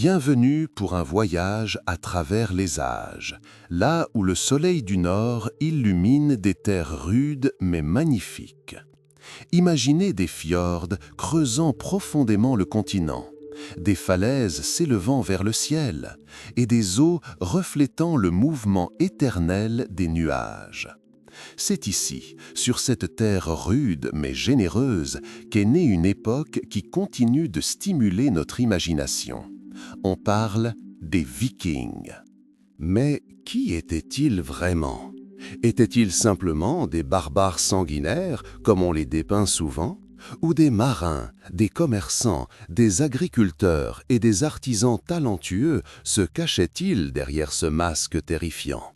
Bienvenue pour un voyage à travers les âges, là où le soleil du Nord illumine des terres rudes mais magnifiques. Imaginez des fjords creusant profondément le continent, des falaises s'élevant vers le ciel et des eaux reflétant le mouvement éternel des nuages. C'est ici, sur cette terre rude mais généreuse, qu'est née une époque qui continue de stimuler notre imagination. On parle des Vikings. Mais qui étaient-ils vraiment? Étaient-ils simplement des barbares sanguinaires, comme on les dépeint souvent? Ou des marins, des commerçants, des agriculteurs et des artisans talentueux se cachaient-ils derrière ce masque terrifiant?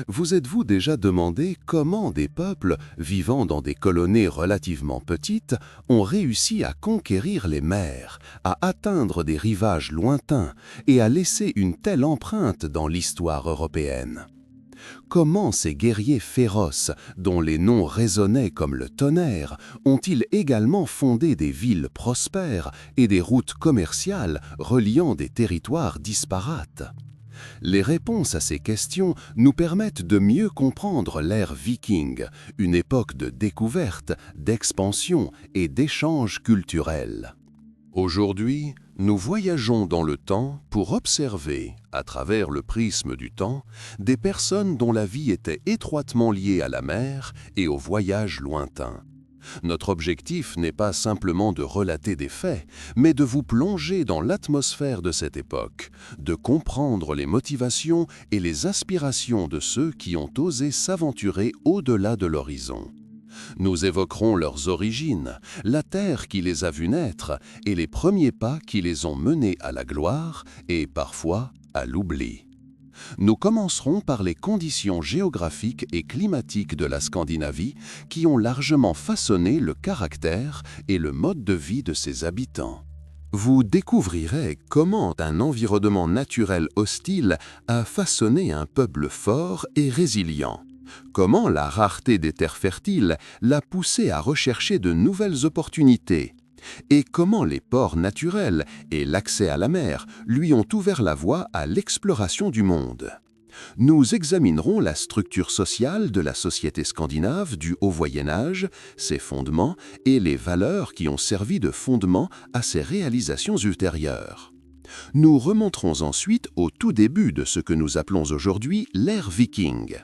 Vous êtes-vous déjà demandé comment des peuples, vivant dans des colonies relativement petites, ont réussi à conquérir les mers, à atteindre des rivages lointains et à laisser une telle empreinte dans l'histoire européenne? Comment ces guerriers féroces, dont les noms résonnaient comme le tonnerre, ont-ils également fondé des villes prospères et des routes commerciales reliant des territoires disparates? Les réponses à ces questions nous permettent de mieux comprendre l'ère viking, une époque de découverte, d'expansion et d'échanges culturels. Aujourd'hui, nous voyageons dans le temps pour observer, à travers le prisme du temps, des personnes dont la vie était étroitement liée à la mer et aux voyages lointains. Notre objectif n'est pas simplement de relater des faits, mais de vous plonger dans l'atmosphère de cette époque, de comprendre les motivations et les aspirations de ceux qui ont osé s'aventurer au-delà de l'horizon. Nous évoquerons leurs origines, la terre qui les a vus naître et les premiers pas qui les ont menés à la gloire et parfois à l'oubli. Nous commencerons par les conditions géographiques et climatiques de la Scandinavie qui ont largement façonné le caractère et le mode de vie de ses habitants. Vous découvrirez comment un environnement naturel hostile a façonné un peuple fort et résilient. Comment la rareté des terres fertiles l'a poussé à rechercher de nouvelles opportunités. Et comment les ports naturels et l'accès à la mer lui ont ouvert la voie à l'exploration du monde. Nous examinerons la structure sociale de la société scandinave du Haut Moyen Âge, ses fondements et les valeurs qui ont servi de fondement à ses réalisations ultérieures. Nous remonterons ensuite au tout début de ce que nous appelons aujourd'hui l'ère viking.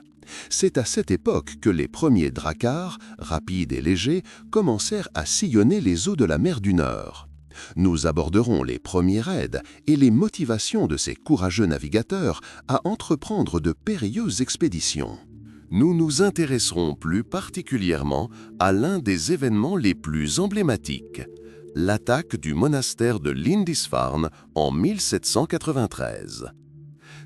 C'est à cette époque que les premiers dracars, rapides et légers, commencèrent à sillonner les eaux de la mer du Nord. Nous aborderons les premiers raids et les motivations de ces courageux navigateurs à entreprendre de périlleuses expéditions. Nous nous intéresserons plus particulièrement à l'un des événements les plus emblématiques, l'attaque du monastère de Lindisfarne en 1793.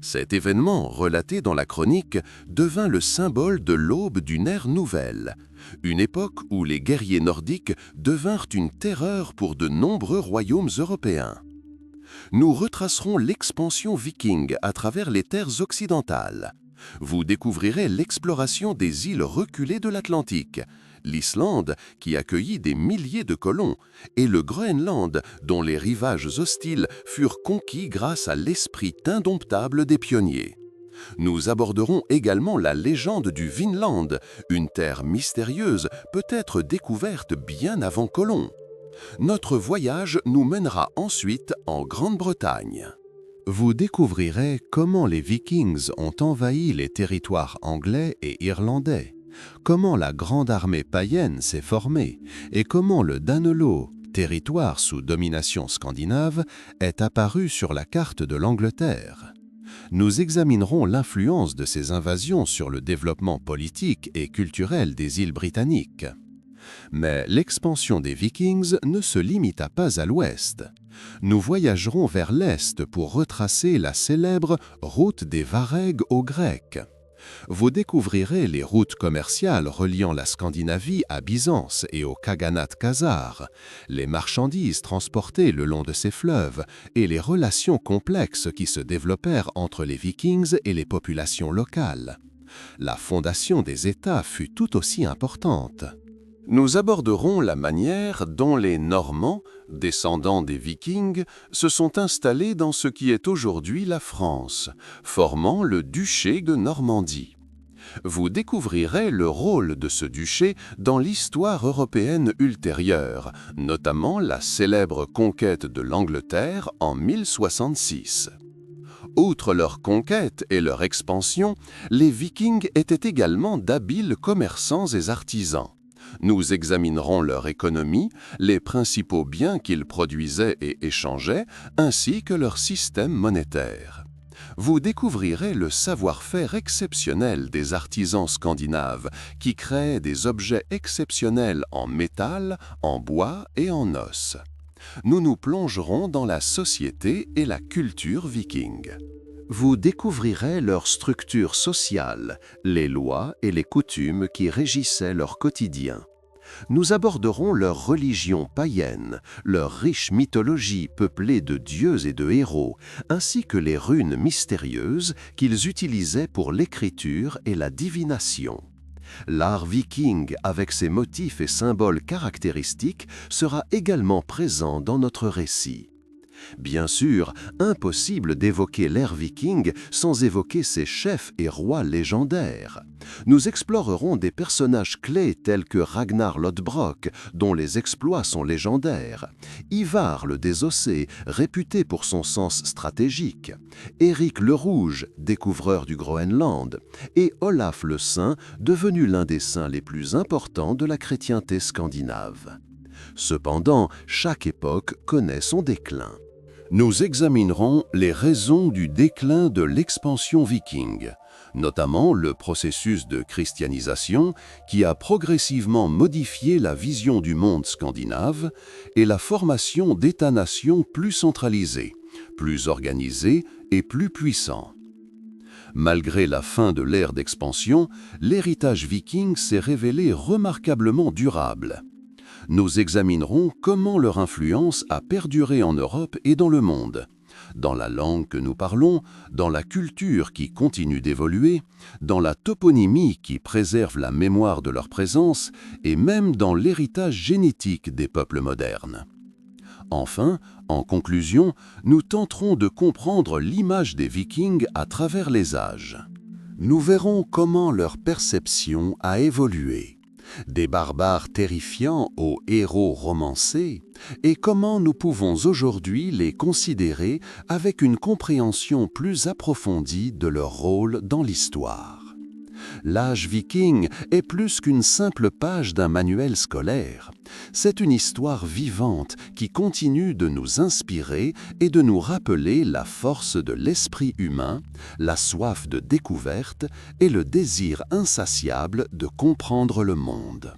Cet événement, relaté dans la chronique, devint le symbole de l'aube d'une ère nouvelle, une époque où les guerriers nordiques devinrent une terreur pour de nombreux royaumes européens. Nous retracerons l'expansion viking à travers les terres occidentales. Vous découvrirez l'exploration des îles reculées de l'Atlantique, l'Islande qui accueillit des milliers de colons, et le Groenland dont les rivages hostiles furent conquis grâce à l'esprit indomptable des pionniers. Nous aborderons également la légende du Vinland, une terre mystérieuse peut-être découverte bien avant Colomb. Notre voyage nous mènera ensuite en Grande-Bretagne. Vous découvrirez comment les Vikings ont envahi les territoires anglais et irlandais, comment la grande armée païenne s'est formée et comment le Danelaw, territoire sous domination scandinave, est apparu sur la carte de l'Angleterre. Nous examinerons l'influence de ces invasions sur le développement politique et culturel des îles britanniques. Mais l'expansion des Vikings ne se limita pas à l'ouest. Nous voyagerons vers l'est pour retracer la célèbre route des Varègues aux Grecs. Vous découvrirez les routes commerciales reliant la Scandinavie à Byzance et au Khaganat khazar, les marchandises transportées le long de ces fleuves et les relations complexes qui se développèrent entre les Vikings et les populations locales. La fondation des États fut tout aussi importante. Nous aborderons la manière dont les Normands, descendants des Vikings, se sont installés dans ce qui est aujourd'hui la France, formant le duché de Normandie. Vous découvrirez le rôle de ce duché dans l'histoire européenne ultérieure, notamment la célèbre conquête de l'Angleterre en 1066. Outre leur conquête et leur expansion, les Vikings étaient également d'habiles commerçants et artisans. Nous examinerons leur économie, les principaux biens qu'ils produisaient et échangeaient, ainsi que leur système monétaire. Vous découvrirez le savoir-faire exceptionnel des artisans scandinaves qui créaient des objets exceptionnels en métal, en bois et en os. Nous nous plongerons dans la société et la culture viking. Vous découvrirez leur structure sociale, les lois et les coutumes qui régissaient leur quotidien. Nous aborderons leur religion païenne, leur riche mythologie peuplée de dieux et de héros, ainsi que les runes mystérieuses qu'ils utilisaient pour l'écriture et la divination. L'art viking, avec ses motifs et symboles caractéristiques, sera également présent dans notre récit. Bien sûr, impossible d'évoquer l'ère viking sans évoquer ses chefs et rois légendaires. Nous explorerons des personnages clés tels que Ragnar Lodbrok, dont les exploits sont légendaires, Ivar le Désossé, réputé pour son sens stratégique, Éric le Rouge, découvreur du Groenland, et Olaf le Saint, devenu l'un des saints les plus importants de la chrétienté scandinave. Cependant, chaque époque connaît son déclin. Nous examinerons les raisons du déclin de l'expansion viking, notamment le processus de christianisation qui a progressivement modifié la vision du monde scandinave et la formation d'États-nations plus centralisés, plus organisés et plus puissants. Malgré la fin de l'ère d'expansion, l'héritage viking s'est révélé remarquablement durable. Nous examinerons comment leur influence a perduré en Europe et dans le monde, dans la langue que nous parlons, dans la culture qui continue d'évoluer, dans la toponymie qui préserve la mémoire de leur présence et même dans l'héritage génétique des peuples modernes. Enfin, en conclusion, nous tenterons de comprendre l'image des Vikings à travers les âges. Nous verrons comment leur perception a évolué. Des barbares terrifiants aux héros romancés, et comment nous pouvons aujourd'hui les considérer avec une compréhension plus approfondie de leur rôle dans l'histoire. L'âge viking est plus qu'une simple page d'un manuel scolaire. C'est une histoire vivante qui continue de nous inspirer et de nous rappeler la force de l'esprit humain, la soif de découverte et le désir insatiable de comprendre le monde.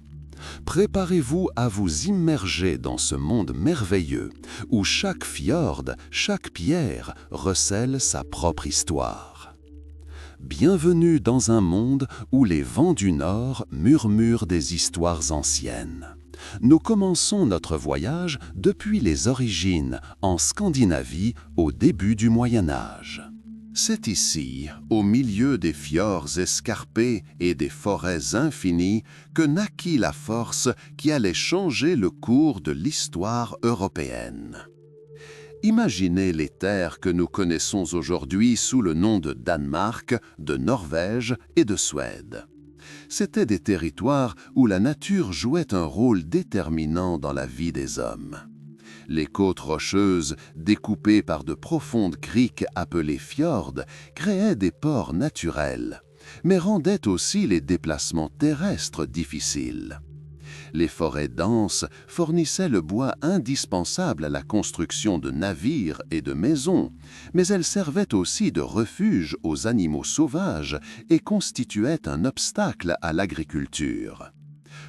Préparez-vous à vous immerger dans ce monde merveilleux où chaque fjord, chaque pierre recèle sa propre histoire. Bienvenue dans un monde où les vents du Nord murmurent des histoires anciennes. Nous commençons notre voyage depuis les origines, en Scandinavie, au début du Moyen Âge. C'est ici, au milieu des fjords escarpés et des forêts infinies, que naquit la force qui allait changer le cours de l'histoire européenne. Imaginez les terres que nous connaissons aujourd'hui sous le nom de Danemark, de Norvège et de Suède. C'étaient des territoires où la nature jouait un rôle déterminant dans la vie des hommes. Les côtes rocheuses, découpées par de profondes criques appelées fjords, créaient des ports naturels, mais rendaient aussi les déplacements terrestres difficiles. Les forêts denses fournissaient le bois indispensable à la construction de navires et de maisons, mais elles servaient aussi de refuge aux animaux sauvages et constituaient un obstacle à l'agriculture.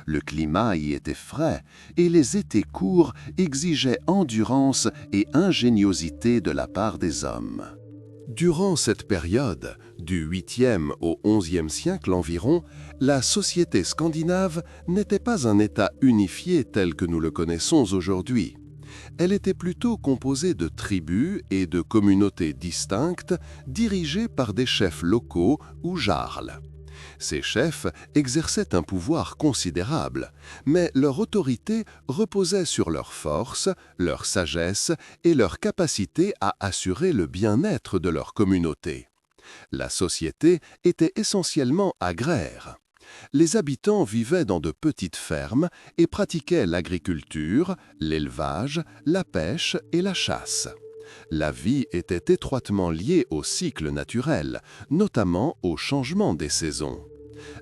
Le climat y était frais et les étés courts exigeaient endurance et ingéniosité de la part des hommes. Durant cette période, du 8e au 11e siècle environ, la société scandinave n'était pas un État unifié tel que nous le connaissons aujourd'hui. Elle était plutôt composée de tribus et de communautés distinctes dirigées par des chefs locaux ou jarls. Ces chefs exerçaient un pouvoir considérable, mais leur autorité reposait sur leur force, leur sagesse et leur capacité à assurer le bien-être de leur communauté. La société était essentiellement agraire. Les habitants vivaient dans de petites fermes et pratiquaient l'agriculture, l'élevage, la pêche et la chasse. La vie était étroitement liée au cycle naturel, notamment au changement des saisons.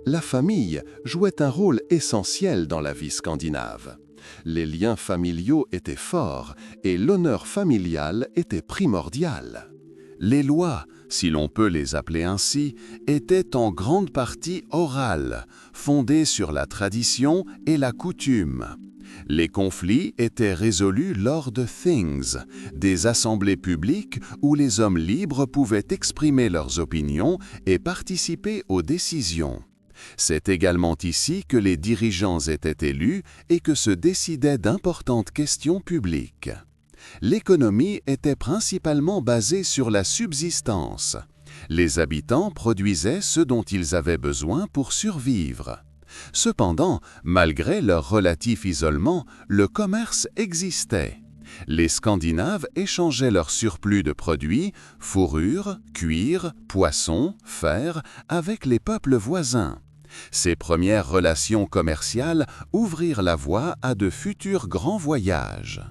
La famille jouait un rôle essentiel dans la vie scandinave. Les liens familiaux étaient forts et l'honneur familial était primordial. Les lois, si l'on peut les appeler ainsi, étaient en grande partie orales, fondées sur la tradition et la coutume. Les conflits étaient résolus lors de things, des assemblées publiques où les hommes libres pouvaient exprimer leurs opinions et participer aux décisions. C'est également ici que les dirigeants étaient élus et que se décidaient d'importantes questions publiques. L'économie était principalement basée sur la subsistance. Les habitants produisaient ce dont ils avaient besoin pour survivre. Cependant, malgré leur relatif isolement, le commerce existait. Les Scandinaves échangeaient leur surplus de produits, fourrures, cuir, poissons, fer, avec les peuples voisins. Ces premières relations commerciales ouvrirent la voie à de futurs grands voyages.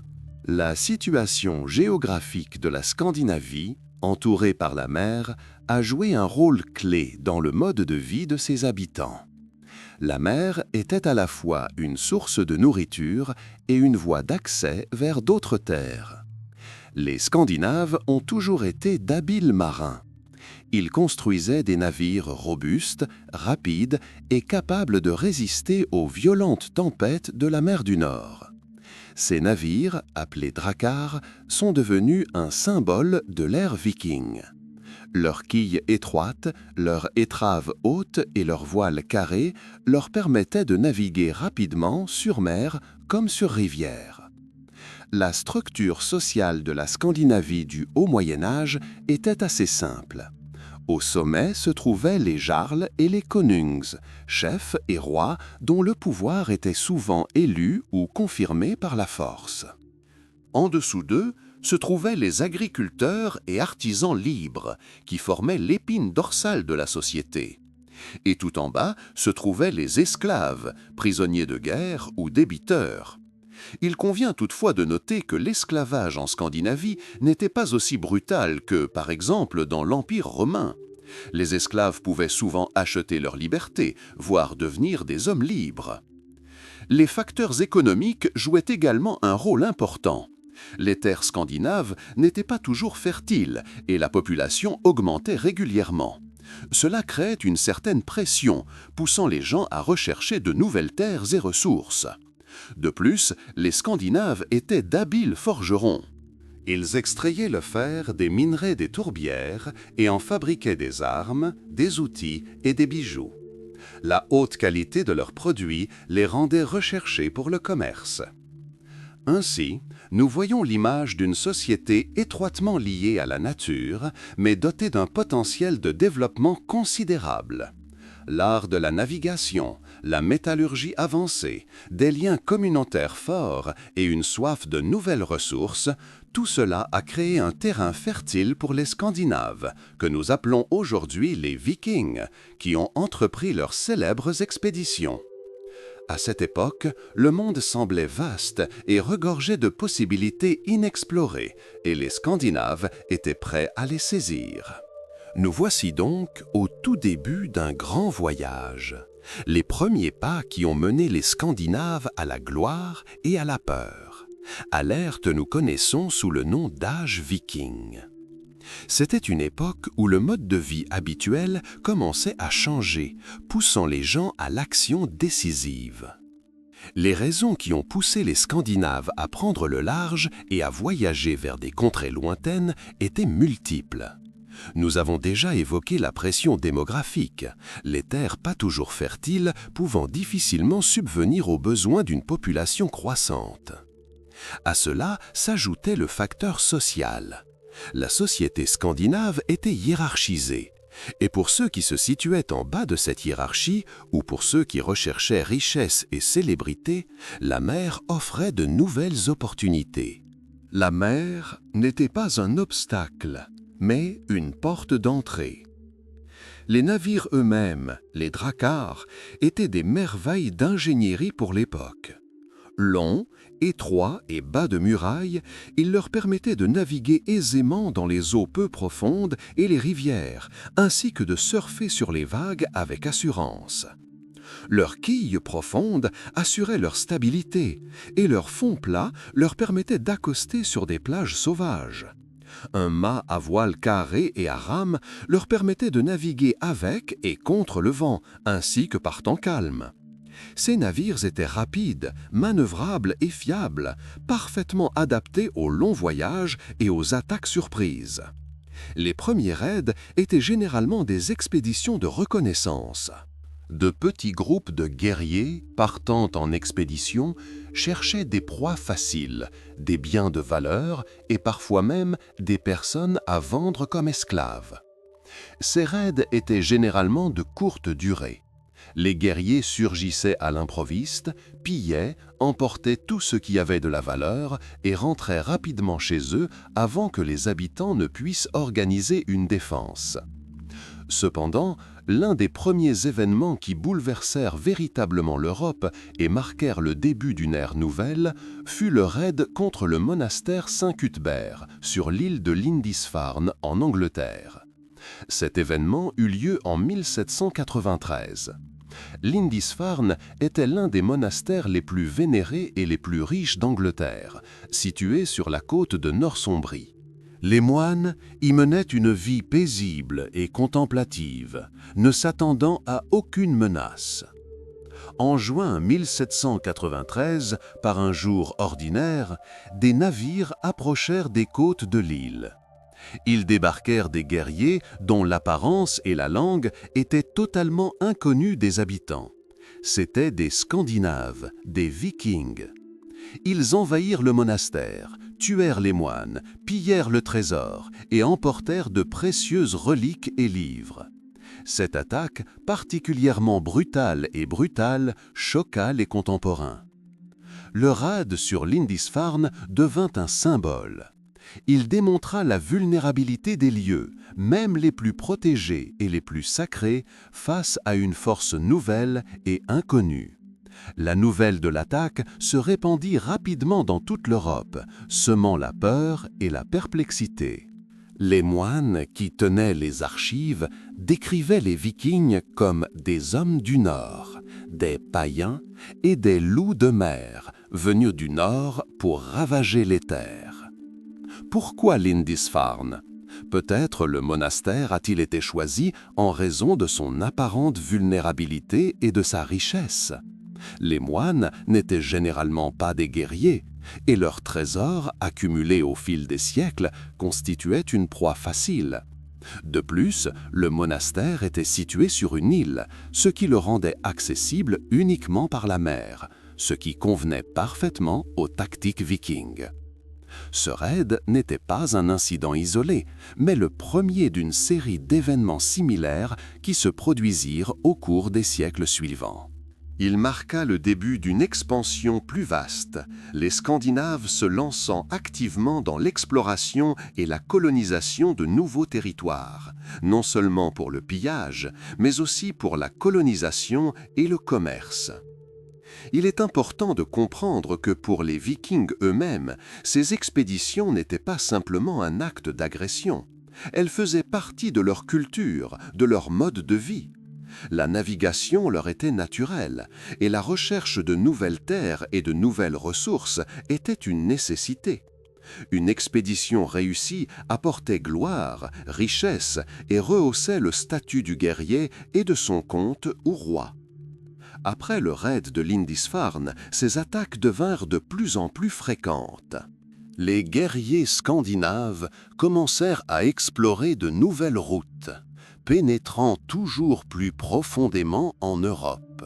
La situation géographique de la Scandinavie, entourée par la mer, a joué un rôle clé dans le mode de vie de ses habitants. La mer était à la fois une source de nourriture et une voie d'accès vers d'autres terres. Les Scandinaves ont toujours été d'habiles marins. Ils construisaient des navires robustes, rapides et capables de résister aux violentes tempêtes de la mer du Nord. Ces navires, appelés dracars, sont devenus un symbole de l'ère viking. Leurs quilles étroites, leurs étraves hautes et leurs voiles carrées leur permettaient de naviguer rapidement sur mer comme sur rivière. La structure sociale de la Scandinavie du Haut Moyen Âge était assez simple. Au sommet se trouvaient les jarls et les konungs, chefs et rois dont le pouvoir était souvent élu ou confirmé par la force. En dessous d'eux se trouvaient les agriculteurs et artisans libres, qui formaient l'épine dorsale de la société. Et tout en bas se trouvaient les esclaves, prisonniers de guerre ou débiteurs. Il convient toutefois de noter que l'esclavage en Scandinavie n'était pas aussi brutal que, par exemple, dans l'Empire romain. Les esclaves pouvaient souvent acheter leur liberté, voire devenir des hommes libres. Les facteurs économiques jouaient également un rôle important. Les terres scandinaves n'étaient pas toujours fertiles et la population augmentait régulièrement. Cela créait une certaine pression, poussant les gens à rechercher de nouvelles terres et ressources. De plus, les Scandinaves étaient d'habiles forgerons. Ils extrayaient le fer des minerais des tourbières et en fabriquaient des armes, des outils et des bijoux. La haute qualité de leurs produits les rendait recherchés pour le commerce. Ainsi, nous voyons l'image d'une société étroitement liée à la nature, mais dotée d'un potentiel de développement considérable. L'art de la navigation, la métallurgie avancée, des liens communautaires forts et une soif de nouvelles ressources, tout cela a créé un terrain fertile pour les Scandinaves, que nous appelons aujourd'hui les Vikings, qui ont entrepris leurs célèbres expéditions. À cette époque, le monde semblait vaste et regorgeait de possibilités inexplorées, et les Scandinaves étaient prêts à les saisir. Nous voici donc au tout début d'un grand voyage, les premiers pas qui ont mené les Scandinaves à la gloire et à la peur, à l'ère que nous connaissons sous le nom d'âge viking. C'était une époque où le mode de vie habituel commençait à changer, poussant les gens à l'action décisive. Les raisons qui ont poussé les Scandinaves à prendre le large et à voyager vers des contrées lointaines étaient multiples. Nous avons déjà évoqué la pression démographique, les terres pas toujours fertiles pouvant difficilement subvenir aux besoins d'une population croissante. À cela s'ajoutait le facteur social. La société scandinave était hiérarchisée. Et pour ceux qui se situaient en bas de cette hiérarchie, ou pour ceux qui recherchaient richesse et célébrité, la mer offrait de nouvelles opportunités. La mer n'était pas un obstacle, mais une porte d'entrée. Les navires eux-mêmes, les dracars, étaient des merveilles d'ingénierie pour l'époque. Longs, étroits et bas de murailles, ils leur permettaient de naviguer aisément dans les eaux peu profondes et les rivières, ainsi que de surfer sur les vagues avec assurance. Leurs quilles profondes assuraient leur stabilité, et leur fond plat leur permettait d'accoster sur des plages sauvages. Un mât à voile carré et à rames leur permettait de naviguer avec et contre le vent, ainsi que par temps calme. Ces navires étaient rapides, manœuvrables et fiables, parfaitement adaptés aux longs voyages et aux attaques surprises. Les premiers raids étaient généralement des expéditions de reconnaissance. De petits groupes de guerriers, partant en expédition, cherchaient des proies faciles, des biens de valeur et parfois même des personnes à vendre comme esclaves. Ces raids étaient généralement de courte durée. Les guerriers surgissaient à l'improviste, pillaient, emportaient tout ce qui avait de la valeur et rentraient rapidement chez eux avant que les habitants ne puissent organiser une défense. Cependant, l'un des premiers événements qui bouleversèrent véritablement l'Europe et marquèrent le début d'une ère nouvelle fut le raid contre le monastère Saint-Cuthbert sur l'île de Lindisfarne en Angleterre. Cet événement eut lieu en 1793. Lindisfarne était l'un des monastères les plus vénérés et les plus riches d'Angleterre, situé sur la côte de Northumbrie. Les moines y menaient une vie paisible et contemplative, ne s'attendant à aucune menace. En juin 1793, par un jour ordinaire, des navires approchèrent des côtes de l'île. Ils débarquèrent des guerriers dont l'apparence et la langue étaient totalement inconnues des habitants. C'étaient des Scandinaves, des Vikings. Ils envahirent le monastère, tuèrent les moines, pillèrent le trésor et emportèrent de précieuses reliques et livres. Cette attaque, particulièrement brutale choqua les contemporains. Le raid sur Lindisfarne devint un symbole. Il démontra la vulnérabilité des lieux, même les plus protégés et les plus sacrés, face à une force nouvelle et inconnue. La nouvelle de l'attaque se répandit rapidement dans toute l'Europe, semant la peur et la perplexité. Les moines qui tenaient les archives décrivaient les Vikings comme des hommes du Nord, des païens et des loups de mer, venus du Nord pour ravager les terres. Pourquoi Lindisfarne? Peut-être le monastère a-t-il été choisi en raison de son apparente vulnérabilité et de sa richesse. Les moines n'étaient généralement pas des guerriers, et leurs trésors, accumulés au fil des siècles, constituaient une proie facile. De plus, le monastère était situé sur une île, ce qui le rendait accessible uniquement par la mer, ce qui convenait parfaitement aux tactiques vikings. Ce raid n'était pas un incident isolé, mais le premier d'une série d'événements similaires qui se produisirent au cours des siècles suivants. Il marqua le début d'une expansion plus vaste, les Scandinaves se lançant activement dans l'exploration et la colonisation de nouveaux territoires, non seulement pour le pillage, mais aussi pour la colonisation et le commerce. Il est important de comprendre que pour les Vikings eux-mêmes, ces expéditions n'étaient pas simplement un acte d'agression. Elles faisaient partie de leur culture, de leur mode de vie. La navigation leur était naturelle, et la recherche de nouvelles terres et de nouvelles ressources était une nécessité. Une expédition réussie apportait gloire, richesse et rehaussait le statut du guerrier et de son comte ou roi. Après le raid de Lindisfarne, ces attaques devinrent de plus en plus fréquentes. Les guerriers scandinaves commencèrent à explorer de nouvelles routes, pénétrant toujours plus profondément en Europe.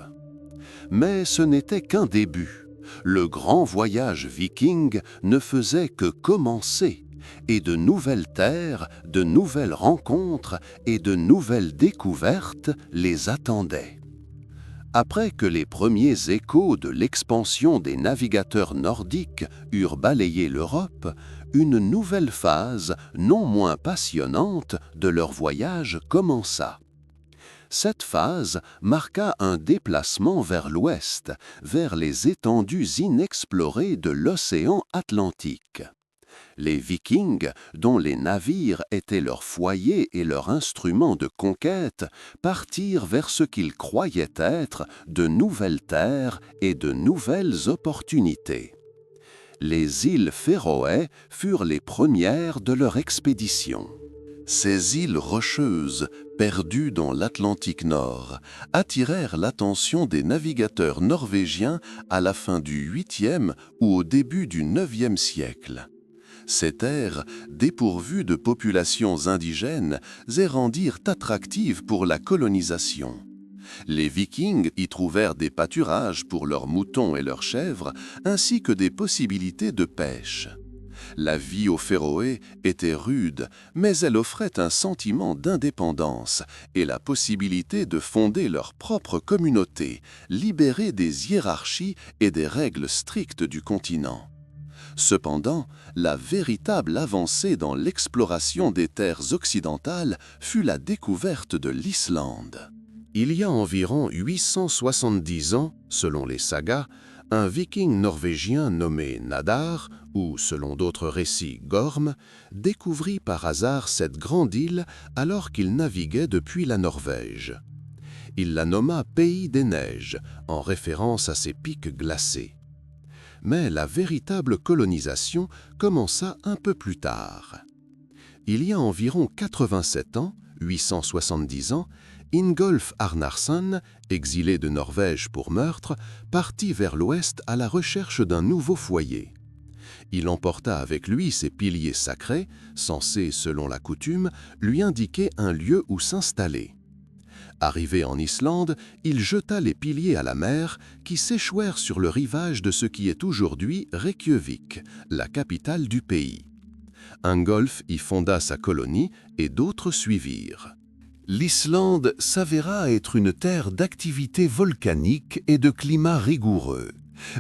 Mais ce n'était qu'un début. Le grand voyage viking ne faisait que commencer. Et de nouvelles terres, de nouvelles rencontres et de nouvelles découvertes les attendaient. Après que les premiers échos de l'expansion des navigateurs nordiques eurent balayé l'Europe, une nouvelle phase, non moins passionnante, de leur voyage commença. Cette phase marqua un déplacement vers l'ouest, vers les étendues inexplorées de l'océan Atlantique. Les Vikings, dont les navires étaient leur foyer et leur instrument de conquête, partirent vers ce qu'ils croyaient être de nouvelles terres et de nouvelles opportunités. Les îles Féroé furent les premières de leur expédition. Ces îles rocheuses, perdues dans l'Atlantique Nord, attirèrent l'attention des navigateurs norvégiens à la fin du 8e ou au début du 9e siècle. Ces terres, dépourvues de populations indigènes, les rendirent attractives pour la colonisation. Les Vikings y trouvèrent des pâturages pour leurs moutons et leurs chèvres, ainsi que des possibilités de pêche. La vie aux Féroé était rude, mais elle offrait un sentiment d'indépendance et la possibilité de fonder leur propre communauté, libérée des hiérarchies et des règles strictes du continent. Cependant, la véritable avancée dans l'exploration des terres occidentales fut la découverte de l'Islande. Il y a environ 870 ans, selon les sagas, un viking norvégien nommé Nadar, ou selon d'autres récits Gorm, découvrit par hasard cette grande île alors qu'il naviguait depuis la Norvège. Il la nomma Pays des Neiges, en référence à ses pics glacés. Mais la véritable colonisation commença un peu plus tard. Il y a environ 87 ans, 870 ans, Ingolf Arnarson, exilé de Norvège pour meurtre, partit vers l'ouest à la recherche d'un nouveau foyer. Il emporta avec lui ses piliers sacrés, censés, selon la coutume, lui indiquer un lieu où s'installer. Arrivé en Islande, il jeta les piliers à la mer, qui s'échouèrent sur le rivage de ce qui est aujourd'hui Reykjavik, la capitale du pays. Ingolf y fonda sa colonie et d'autres suivirent. L'Islande s'avéra être une terre d'activité volcanique et de climat rigoureux.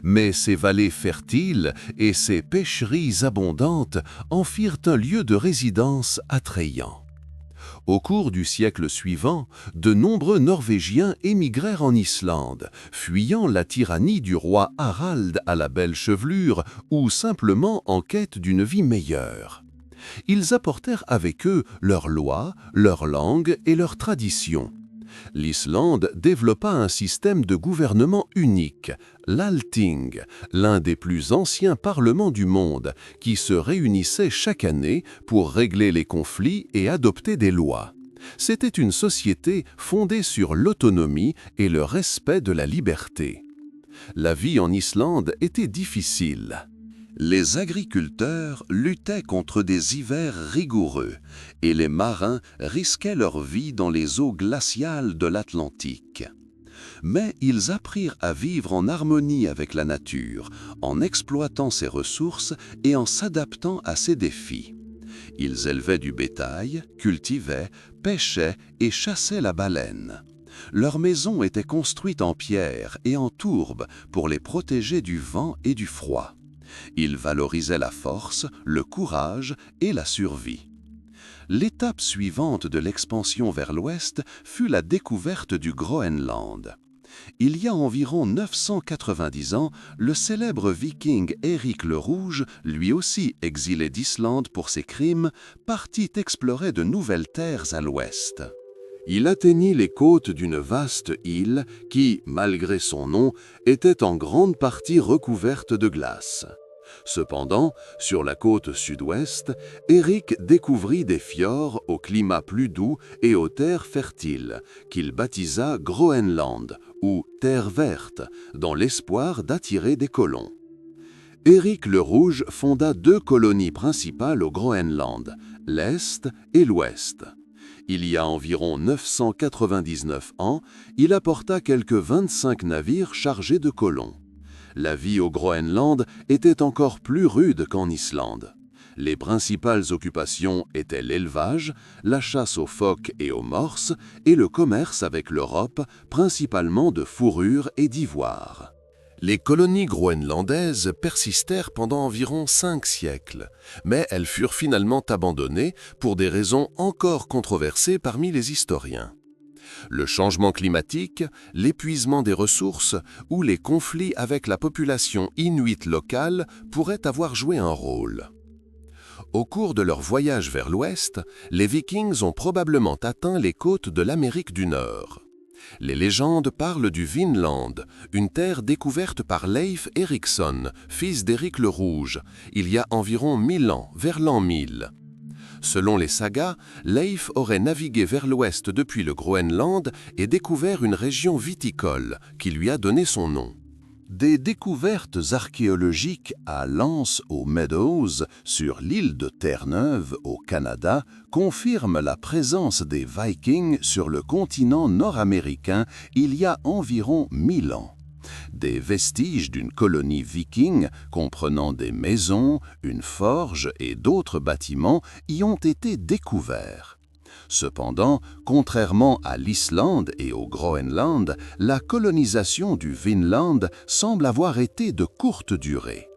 Mais ses vallées fertiles et ses pêcheries abondantes en firent un lieu de résidence attrayant. Au cours du siècle suivant, de nombreux Norvégiens émigrèrent en Islande, fuyant la tyrannie du roi Harald à la belle chevelure ou simplement en quête d'une vie meilleure. Ils apportèrent avec eux leurs lois, leur langue et leurs traditions. L'Islande développa un système de gouvernement unique, l'Althing, l'un des plus anciens parlements du monde, qui se réunissait chaque année pour régler les conflits et adopter des lois. C'était une société fondée sur l'autonomie et le respect de la liberté. La vie en Islande était difficile. Les agriculteurs luttaient contre des hivers rigoureux et les marins risquaient leur vie dans les eaux glaciales de l'Atlantique. Mais ils apprirent à vivre en harmonie avec la nature, en exploitant ses ressources et en s'adaptant à ses défis. Ils élevaient du bétail, cultivaient, pêchaient et chassaient la baleine. Leurs maisons étaient construites en pierre et en tourbe pour les protéger du vent et du froid. Ils valorisaient la force, le courage et la survie. L'étape suivante de l'expansion vers l'ouest fut la découverte du Groenland. Il y a environ 990 ans, le célèbre viking Éric le Rouge, lui aussi exilé d'Islande pour ses crimes, partit explorer de nouvelles terres à l'ouest. Il atteignit les côtes d'une vaste île qui, malgré son nom, était en grande partie recouverte de glace. Cependant, sur la côte sud-ouest, Éric découvrit des fjords au climat plus doux et aux terres fertiles, qu'il baptisa Groenland, ou Terre verte, dans l'espoir d'attirer des colons. Éric le Rouge fonda 2 colonies principales au Groenland, l'Est et l'Ouest. Il y a environ 999 ans, il apporta quelques 25 navires chargés de colons. La vie au Groenland était encore plus rude qu'en Islande. Les principales occupations étaient l'élevage, la chasse aux phoques et aux morses et le commerce avec l'Europe, principalement de fourrure et d'ivoire. Les colonies groenlandaises persistèrent pendant environ 5 siècles, mais elles furent finalement abandonnées pour des raisons encore controversées parmi les historiens. Le changement climatique, l'épuisement des ressources ou les conflits avec la population inuite locale pourraient avoir joué un rôle. Au cours de leur voyage vers l'ouest, les Vikings ont probablement atteint les côtes de l'Amérique du Nord. Les légendes parlent du Vinland, une terre découverte par Leif Erikson, fils d'Éric le Rouge, il y a environ 1000 ans, vers l'an 1000. Selon les sagas, Leif aurait navigué vers l'ouest depuis le Groenland et découvert une région viticole qui lui a donné son nom. Des découvertes archéologiques à Lance aux Meadows, sur l'île de Terre-Neuve, au Canada, confirment la présence des Vikings sur le continent nord-américain il y a environ 1000 ans. Des vestiges d'une colonie viking, comprenant des maisons, une forge et d'autres bâtiments, y ont été découverts. Cependant, contrairement à l'Islande et au Groenland, la colonisation du Vinland semble avoir été de courte durée.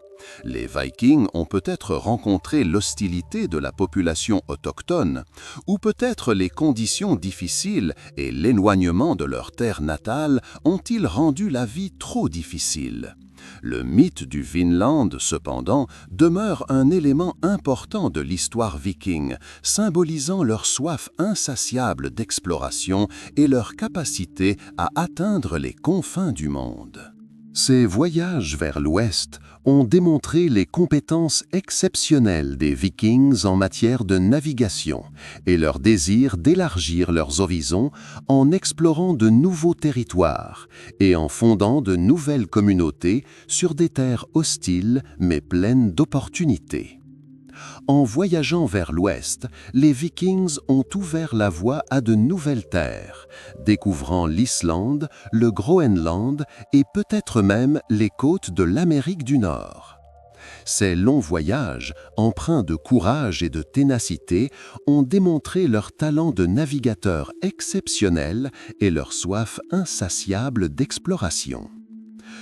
Les Vikings ont peut-être rencontré l'hostilité de la population autochtone, ou peut-être les conditions difficiles et l'éloignement de leur terre natale ont-ils rendu la vie trop difficile. Le mythe du Vinland, cependant, demeure un élément important de l'histoire viking, symbolisant leur soif insatiable d'exploration et leur capacité à atteindre les confins du monde. Ces voyages vers l'Ouest ont démontré les compétences exceptionnelles des Vikings en matière de navigation et leur désir d'élargir leurs horizons en explorant de nouveaux territoires et en fondant de nouvelles communautés sur des terres hostiles mais pleines d'opportunités. En voyageant vers l'ouest, les Vikings ont ouvert la voie à de nouvelles terres, découvrant l'Islande, le Groenland et peut-être même les côtes de l'Amérique du Nord. Ces longs voyages, empreints de courage et de ténacité, ont démontré leur talent de navigateurs exceptionnel et leur soif insatiable d'exploration.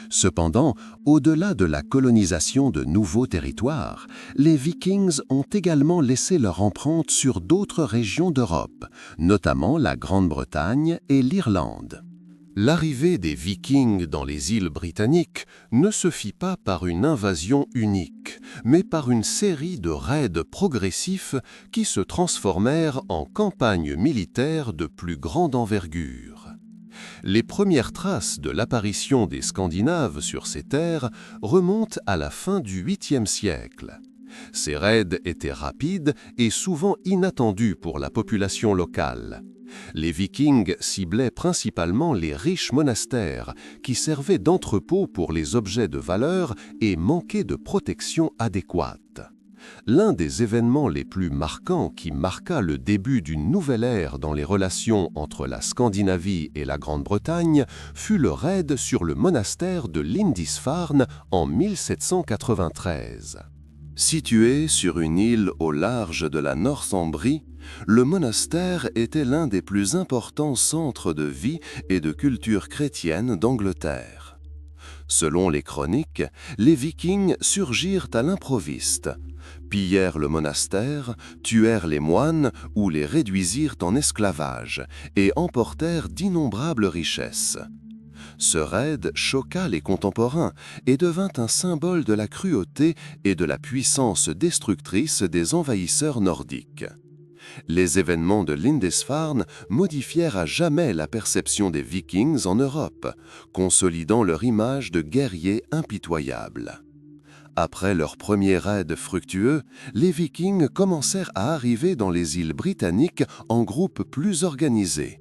Cependant, au-delà de la colonisation de nouveaux territoires, les Vikings ont également laissé leur empreinte sur d'autres régions d'Europe, notamment la Grande-Bretagne et l'Irlande. L'arrivée des Vikings dans les îles britanniques ne se fit pas par une invasion unique, mais par une série de raids progressifs qui se transformèrent en campagnes militaires de plus grande envergure. Les premières traces de l'apparition des Scandinaves sur ces terres remontent à la fin du 8e siècle. Ces raids étaient rapides et souvent inattendus pour la population locale. Les Vikings ciblaient principalement les riches monastères qui servaient d'entrepôt pour les objets de valeur et manquaient de protection adéquate. L'un des événements les plus marquants qui marqua le début d'une nouvelle ère dans les relations entre la Scandinavie et la Grande-Bretagne fut le raid sur le monastère de Lindisfarne en 1793. Situé sur une île au large de la Northumbrie, le monastère était l'un des plus importants centres de vie et de culture chrétienne d'Angleterre. Selon les chroniques, les Vikings surgirent à l'improviste, pillèrent le monastère, tuèrent les moines ou les réduisirent en esclavage et emportèrent d'innombrables richesses. Ce raid choqua les contemporains et devint un symbole de la cruauté et de la puissance destructrice des envahisseurs nordiques. Les événements de Lindisfarne modifièrent à jamais la perception des Vikings en Europe, consolidant leur image de guerriers impitoyables. Après leur premier raid fructueux, les Vikings commencèrent à arriver dans les îles britanniques en groupes plus organisés.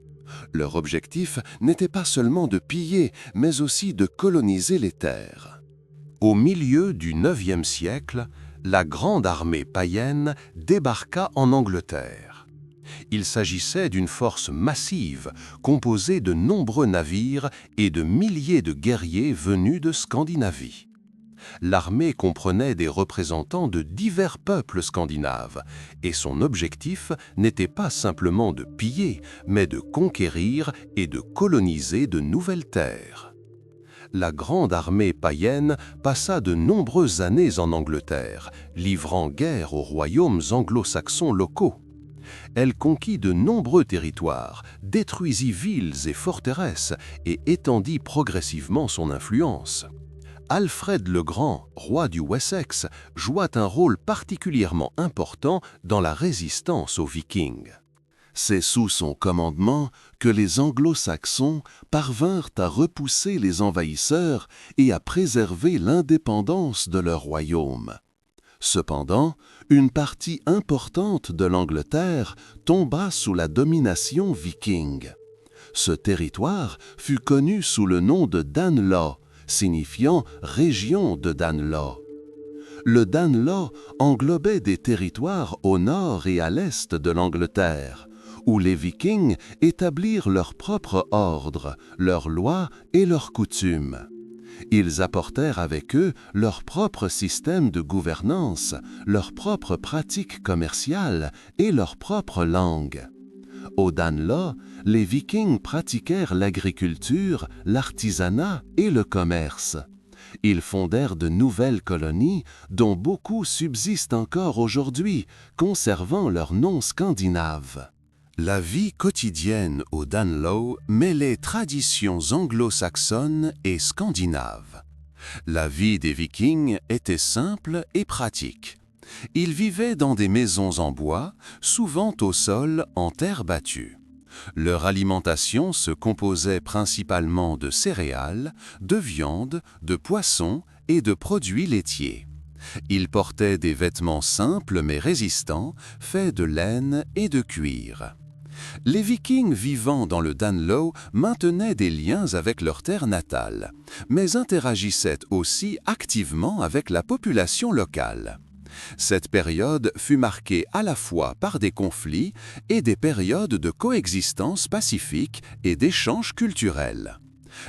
Leur objectif n'était pas seulement de piller, mais aussi de coloniser les terres. Au milieu du IXe siècle, la grande armée païenne débarqua en Angleterre. Il s'agissait d'une force massive, composée de nombreux navires et de milliers de guerriers venus de Scandinavie. L'armée comprenait des représentants de divers peuples scandinaves, et son objectif n'était pas simplement de piller, mais de conquérir et de coloniser de nouvelles terres. La grande armée païenne passa de nombreuses années en Angleterre, livrant guerre aux royaumes anglo-saxons locaux. Elle conquit de nombreux territoires, détruisit villes et forteresses et étendit progressivement son influence. Alfred le Grand, roi du Wessex, joua un rôle particulièrement important dans la résistance aux Vikings. C'est sous son commandement que les Anglo-Saxons parvinrent à repousser les envahisseurs et à préserver l'indépendance de leur royaume. Cependant, une partie importante de l'Angleterre tomba sous la domination viking. Ce territoire fut connu sous le nom de Danelaw, signifiant « région de Danelaw ». Le Danelaw englobait des territoires au nord et à l'est de l'Angleterre, où les Vikings établirent leur propre ordre, leurs lois et leurs coutumes. Ils apportèrent avec eux leur propre système de gouvernance, leurs propres pratiques commerciales et leur propre langue. Au Danelaw, les Vikings pratiquèrent l'agriculture, l'artisanat et le commerce. Ils fondèrent de nouvelles colonies dont beaucoup subsistent encore aujourd'hui, conservant leur nom scandinave. La vie quotidienne au Danelaw mêlait traditions anglo-saxonnes et scandinaves. La vie des Vikings était simple et pratique. Ils vivaient dans des maisons en bois, souvent au sol en terre battue. Leur alimentation se composait principalement de céréales, de viande, de poissons et de produits laitiers. Ils portaient des vêtements simples mais résistants, faits de laine et de cuir. Les Vikings vivant dans le Danelaw maintenaient des liens avec leur terre natale, mais interagissaient aussi activement avec la population locale. Cette période fut marquée à la fois par des conflits et des périodes de coexistence pacifique et d'échanges culturels.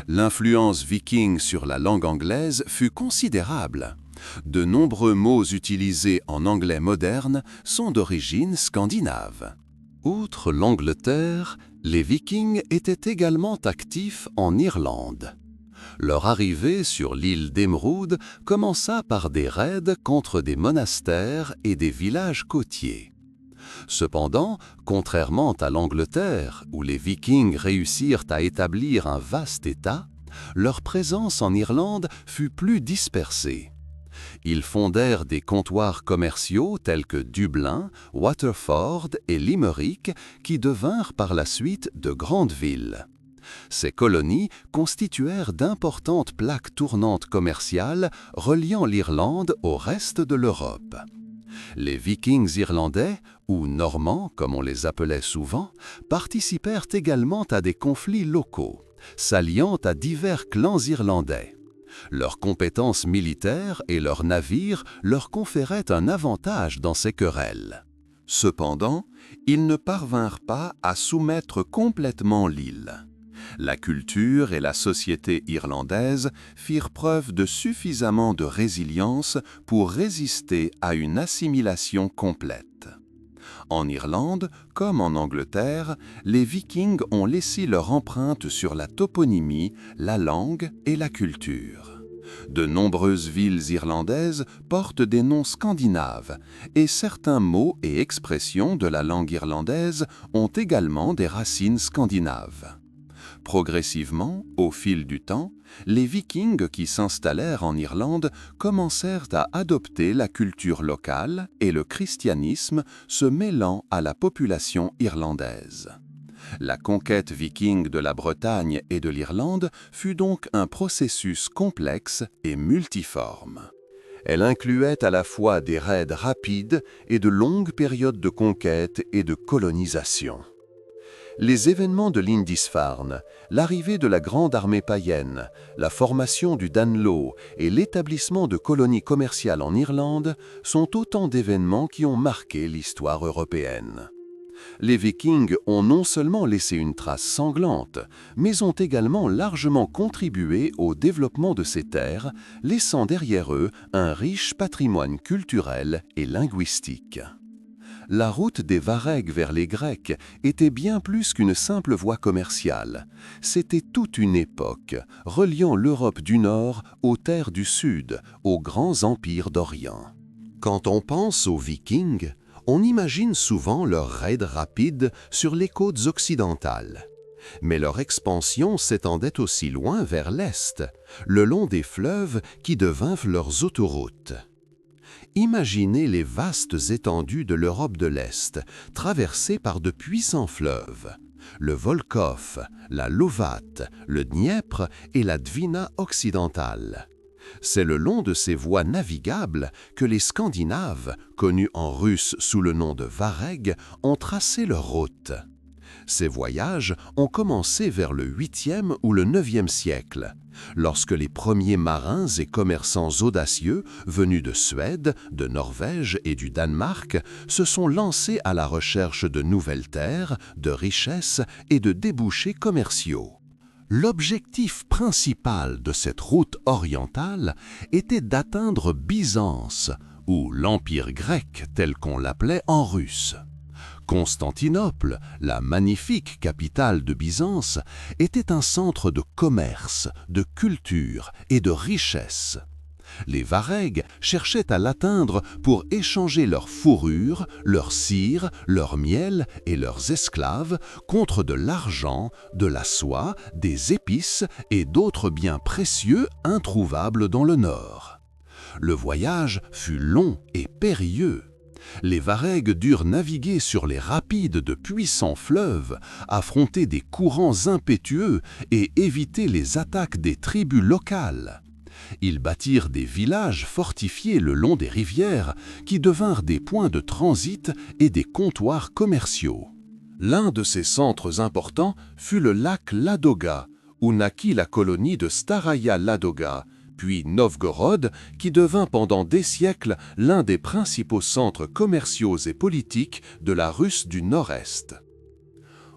L'influence viking sur la langue anglaise fut considérable. De nombreux mots utilisés en anglais moderne sont d'origine scandinave. Outre l'Angleterre, les Vikings étaient également actifs en Irlande. Leur arrivée sur l'île d'Émeraude commença par des raids contre des monastères et des villages côtiers. Cependant, contrairement à l'Angleterre, où les Vikings réussirent à établir un vaste État, leur présence en Irlande fut plus dispersée. Ils fondèrent des comptoirs commerciaux tels que Dublin, Waterford et Limerick, qui devinrent par la suite de grandes villes. Ces colonies constituèrent d'importantes plaques tournantes commerciales reliant l'Irlande au reste de l'Europe. Les Vikings irlandais, ou Normands comme on les appelait souvent, participèrent également à des conflits locaux, s'alliant à divers clans irlandais. Leurs compétences militaires et leurs navires leur conféraient un avantage dans ces querelles. Cependant, ils ne parvinrent pas à soumettre complètement l'île. La culture et la société irlandaise firent preuve de suffisamment de résilience pour résister à une assimilation complète. En Irlande, comme en Angleterre, les Vikings ont laissé leur empreinte sur la toponymie, la langue et la culture. De nombreuses villes irlandaises portent des noms scandinaves, et certains mots et expressions de la langue irlandaise ont également des racines scandinaves. Progressivement, au fil du temps, les Vikings qui s'installèrent en Irlande commencèrent à adopter la culture locale et le christianisme se mêlant à la population irlandaise. La conquête viking de la Bretagne et de l'Irlande fut donc un processus complexe et multiforme. Elle incluait à la fois des raids rapides et de longues périodes de conquête et de colonisation. Les événements de Lindisfarne, l'arrivée de la grande armée païenne, la formation du Danelaw et l'établissement de colonies commerciales en Irlande sont autant d'événements qui ont marqué l'histoire européenne. Les Vikings ont non seulement laissé une trace sanglante, mais ont également largement contribué au développement de ces terres, laissant derrière eux un riche patrimoine culturel et linguistique. La route des Varegs vers les Grecs était bien plus qu'une simple voie commerciale. C'était toute une époque, reliant l'Europe du Nord aux terres du Sud, aux grands empires d'Orient. Quand on pense aux Vikings, on imagine souvent leurs raids rapides sur les côtes occidentales. Mais leur expansion s'étendait aussi loin vers l'Est, le long des fleuves qui devinrent leurs autoroutes. Imaginez les vastes étendues de l'Europe de l'Est, traversées par de puissants fleuves. Le Volkhov, la Lovat, le Dniepr et la Dvina occidentale. C'est le long de ces voies navigables que les Scandinaves, connus en russe sous le nom de Varegs, ont tracé leur route. Ces voyages ont commencé vers le 8e ou le 9e siècle, lorsque les premiers marins et commerçants audacieux venus de Suède, de Norvège et du Danemark se sont lancés à la recherche de nouvelles terres, de richesses et de débouchés commerciaux. L'objectif principal de cette route orientale était d'atteindre Byzance, ou l'Empire grec tel qu'on l'appelait en russe. Constantinople, la magnifique capitale de Byzance, était un centre de commerce, de culture et de richesse. Les Varegs cherchaient à l'atteindre pour échanger leurs fourrures, leur cire, leur miel et leurs esclaves contre de l'argent, de la soie, des épices et d'autres biens précieux introuvables dans le nord. Le voyage fut long et périlleux. Les Varegs durent naviguer sur les rapides de puissants fleuves, affronter des courants impétueux et éviter les attaques des tribus locales. Ils bâtirent des villages fortifiés le long des rivières qui devinrent des points de transit et des comptoirs commerciaux. L'un de ces centres importants fut le lac Ladoga, où naquit la colonie de Staraya Ladoga, puis Novgorod, qui devint pendant des siècles l'un des principaux centres commerciaux et politiques de la Russe du Nord-Est.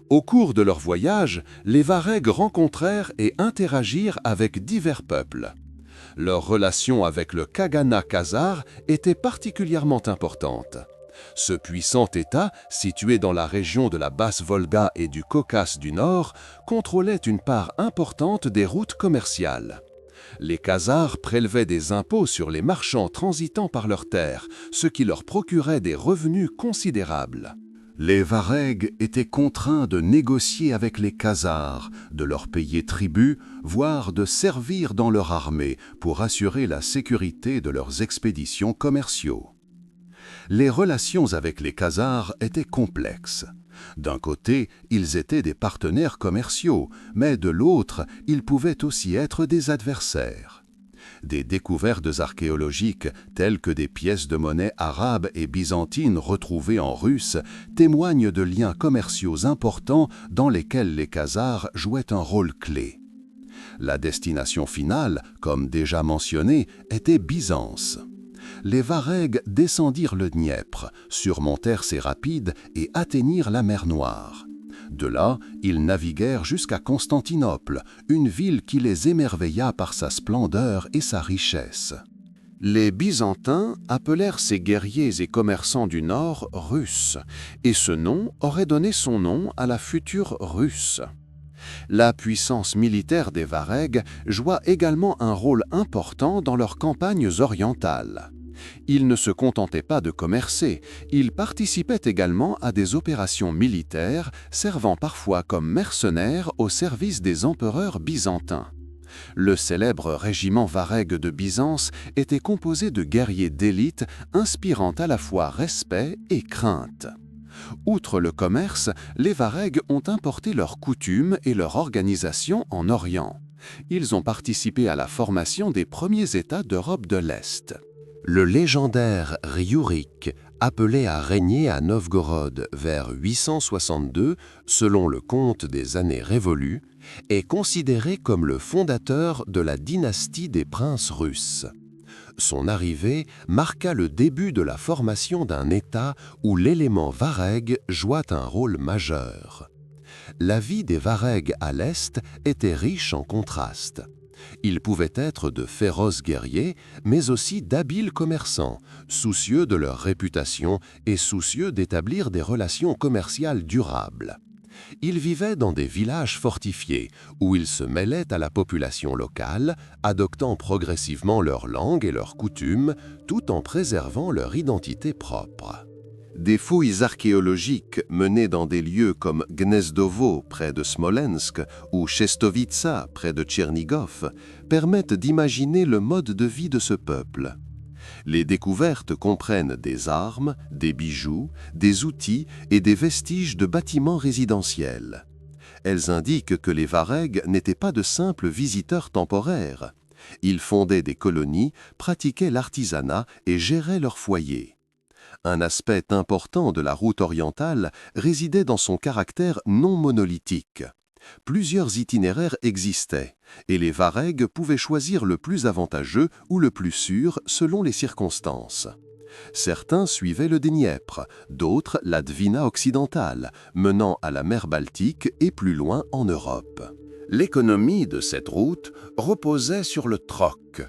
Au cours de leur voyage, les Varegs rencontrèrent et interagirent avec divers peuples. Leur relation avec le Khaganat khazar était particulièrement importante. Ce puissant État, situé dans la région de la Basse-Volga et du Caucase du Nord, contrôlait une part importante des routes commerciales. Les Khazars prélevaient des impôts sur les marchands transitant par leurs terres, ce qui leur procurait des revenus considérables. Les Varegs étaient contraints de négocier avec les Khazars, de leur payer tribut, voire de servir dans leur armée pour assurer la sécurité de leurs expéditions commerciaux. Les relations avec les Khazars étaient complexes. D'un côté, ils étaient des partenaires commerciaux, mais de l'autre, ils pouvaient aussi être des adversaires. Des découvertes archéologiques, telles que des pièces de monnaie arabes et byzantines retrouvées en russe, témoignent de liens commerciaux importants dans lesquels les Khazars jouaient un rôle clé. La destination finale, comme déjà mentionné, était Byzance. Les Varegs descendirent le Dniepr, surmontèrent ses rapides et atteignirent la mer Noire. De là, ils naviguèrent jusqu'à Constantinople, une ville qui les émerveilla par sa splendeur et sa richesse. Les Byzantins appelèrent ces guerriers et commerçants du Nord Russes, et ce nom aurait donné son nom à la future Russe. La puissance militaire des Varegs joua également un rôle important dans leurs campagnes orientales. Ils ne se contentaient pas de commercer, ils participaient également à des opérations militaires, servant parfois comme mercenaires au service des empereurs byzantins. Le célèbre régiment Vareg de Byzance était composé de guerriers d'élite inspirant à la fois respect et crainte. Outre le commerce, les Varegs ont importé leurs coutumes et leur organisation en Orient. Ils ont participé à la formation des premiers États d'Europe de l'Est. Le légendaire Riourik, appelé à régner à Novgorod vers 862, selon le compte des années révolues, est considéré comme le fondateur de la dynastie des princes russes. Son arrivée marqua le début de la formation d'un État où l'élément varègue jouait un rôle majeur. La vie des Varègues à l'Est était riche en contrastes. Ils pouvaient être de féroces guerriers, mais aussi d'habiles commerçants, soucieux de leur réputation et soucieux d'établir des relations commerciales durables. Ils vivaient dans des villages fortifiés, où ils se mêlaient à la population locale, adoptant progressivement leur langue et leurs coutumes, tout en préservant leur identité propre. Des fouilles archéologiques menées dans des lieux comme Gnezdovo près de Smolensk ou Chestovica près de Tchernigov permettent d'imaginer le mode de vie de ce peuple. Les découvertes comprennent des armes, des bijoux, des outils et des vestiges de bâtiments résidentiels. Elles indiquent que les Varègues n'étaient pas de simples visiteurs temporaires. Ils fondaient des colonies, pratiquaient l'artisanat et géraient leurs foyers. Un aspect important de la route orientale résidait dans son caractère non monolithique. Plusieurs itinéraires existaient, et les Varègues pouvaient choisir le plus avantageux ou le plus sûr selon les circonstances. Certains suivaient le Dniepr, d'autres la Dvina occidentale, menant à la mer Baltique et plus loin en Europe. L'économie de cette route reposait sur le troc.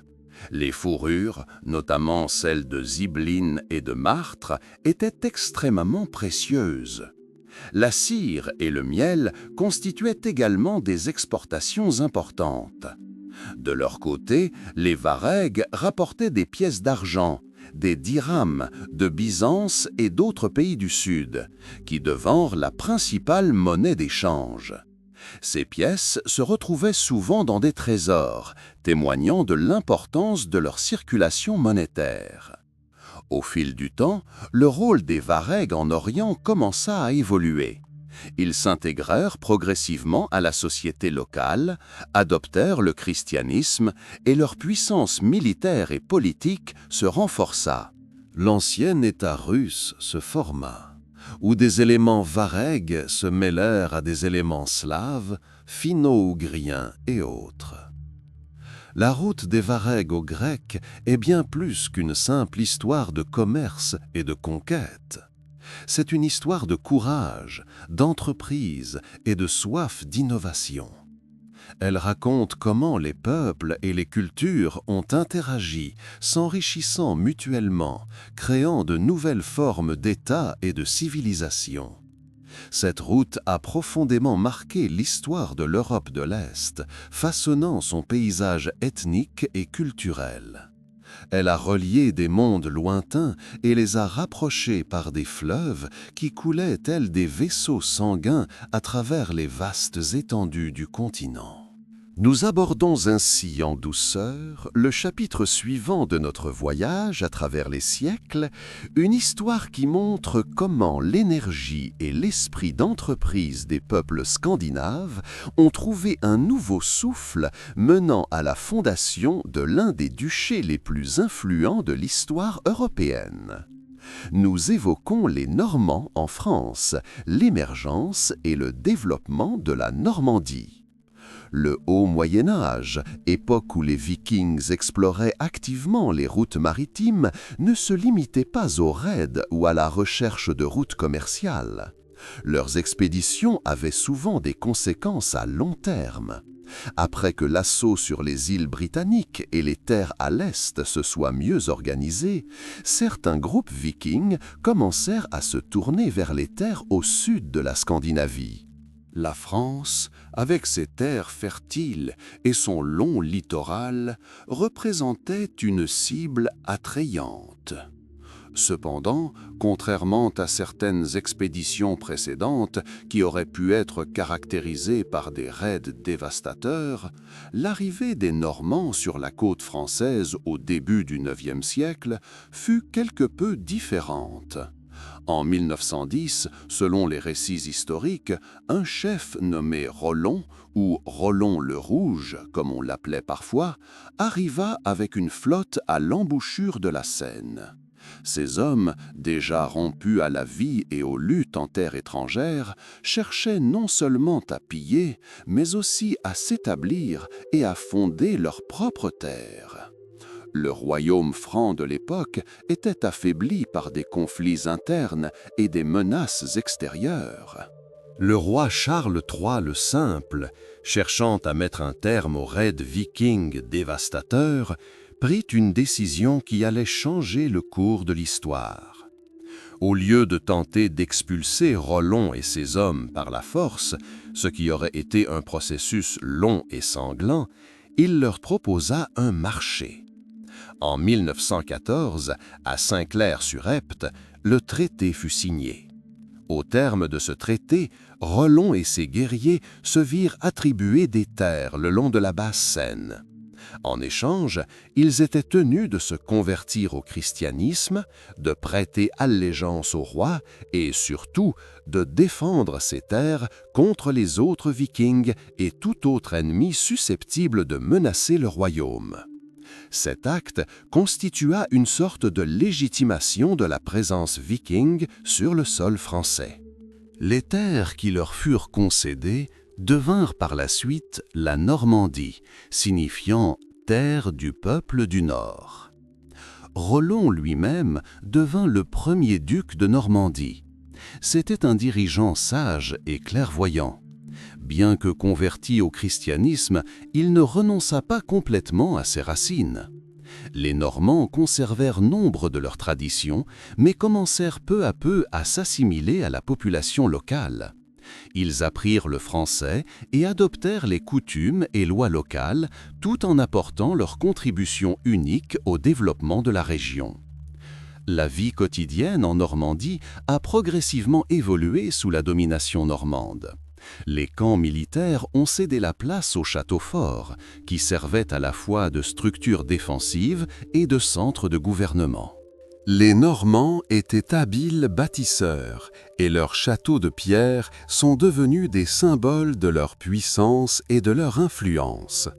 Les fourrures, notamment celles de zibeline et de martre, étaient extrêmement précieuses. La cire et le miel constituaient également des exportations importantes. De leur côté, les Varègues rapportaient des pièces d'argent, des dirhams de Byzance et d'autres pays du Sud, qui devinrent la principale monnaie d'échange. Ces pièces se retrouvaient souvent dans des trésors, témoignant de l'importance de leur circulation monétaire. Au fil du temps, le rôle des Varègues en Orient commença à évoluer. Ils s'intégrèrent progressivement à la société locale, adoptèrent le christianisme et leur puissance militaire et politique se renforça. L'ancien État russe se forma, où des éléments varègues se mêlèrent à des éléments slaves, finno-ougriens et autres. La route des Varègues aux Grecs est bien plus qu'une simple histoire de commerce et de conquête. C'est une histoire de courage, d'entreprise et de soif d'innovation. Elle raconte comment les peuples et les cultures ont interagi, s'enrichissant mutuellement, créant de nouvelles formes d'État et de civilisation. Cette route a profondément marqué l'histoire de l'Europe de l'Est, façonnant son paysage ethnique et culturel. Elle a relié des mondes lointains et les a rapprochés par des fleuves qui coulaient tels des vaisseaux sanguins à travers les vastes étendues du continent. Nous abordons ainsi en douceur le chapitre suivant de notre voyage à travers les siècles, une histoire qui montre comment l'énergie et l'esprit d'entreprise des peuples scandinaves ont trouvé un nouveau souffle menant à la fondation de l'un des duchés les plus influents de l'histoire européenne. Nous évoquons les Normands en France, l'émergence et le développement de la Normandie. Le Haut Moyen Âge, époque où les Vikings exploraient activement les routes maritimes, ne se limitait pas aux raids ou à la recherche de routes commerciales. Leurs expéditions avaient souvent des conséquences à long terme. Après que l'assaut sur les îles britanniques et les terres à l'est se soit mieux organisé, certains groupes vikings commencèrent à se tourner vers les terres au sud de la Scandinavie. La France, avec ses terres fertiles et son long littoral, représentait une cible attrayante. Cependant, contrairement à certaines expéditions précédentes qui auraient pu être caractérisées par des raids dévastateurs, l'arrivée des Normands sur la côte française au début du IXe siècle fut quelque peu différente. En 1910, selon les récits historiques, un chef nommé Rollon, ou Rollon le Rouge, comme on l'appelait parfois, arriva avec une flotte à l'embouchure de la Seine. Ces hommes, déjà rompus à la vie et aux luttes en terre étrangère, cherchaient non seulement à piller, mais aussi à s'établir et à fonder leur propre terre. Le royaume franc de l'époque était affaibli par des conflits internes et des menaces extérieures. Le roi Charles III le Simple, cherchant à mettre un terme aux raids vikings dévastateurs, prit une décision qui allait changer le cours de l'histoire. Au lieu de tenter d'expulser Rollon et ses hommes par la force, ce qui aurait été un processus long et sanglant, il leur proposa un marché. En 1914, à Saint-Clair-sur-Epte, le traité fut signé. Au terme de ce traité, Rollon et ses guerriers se virent attribuer des terres le long de la Basse-Seine. En échange, ils étaient tenus de se convertir au christianisme, de prêter allégeance au roi et surtout de défendre ces terres contre les autres vikings et tout autre ennemi susceptible de menacer le royaume. Cet acte constitua une sorte de légitimation de la présence viking sur le sol français. Les terres qui leur furent concédées devinrent par la suite la Normandie, signifiant « terre du peuple du Nord ». Rollon lui-même devint le premier duc de Normandie. C'était un dirigeant sage et clairvoyant. Bien que converti au christianisme, il ne renonça pas complètement à ses racines. Les Normands conservèrent nombre de leurs traditions, mais commencèrent peu à peu à s'assimiler à la population locale. Ils apprirent le français et adoptèrent les coutumes et lois locales, tout en apportant leur contribution unique au développement de la région. La vie quotidienne en Normandie a progressivement évolué sous la domination normande. Les camps militaires ont cédé la place aux châteaux forts, qui servaient à la fois de structure défensive et de centre de gouvernement. Les Normands étaient habiles bâtisseurs, et leurs châteaux de pierre sont devenus des symboles de leur puissance et de leur influence.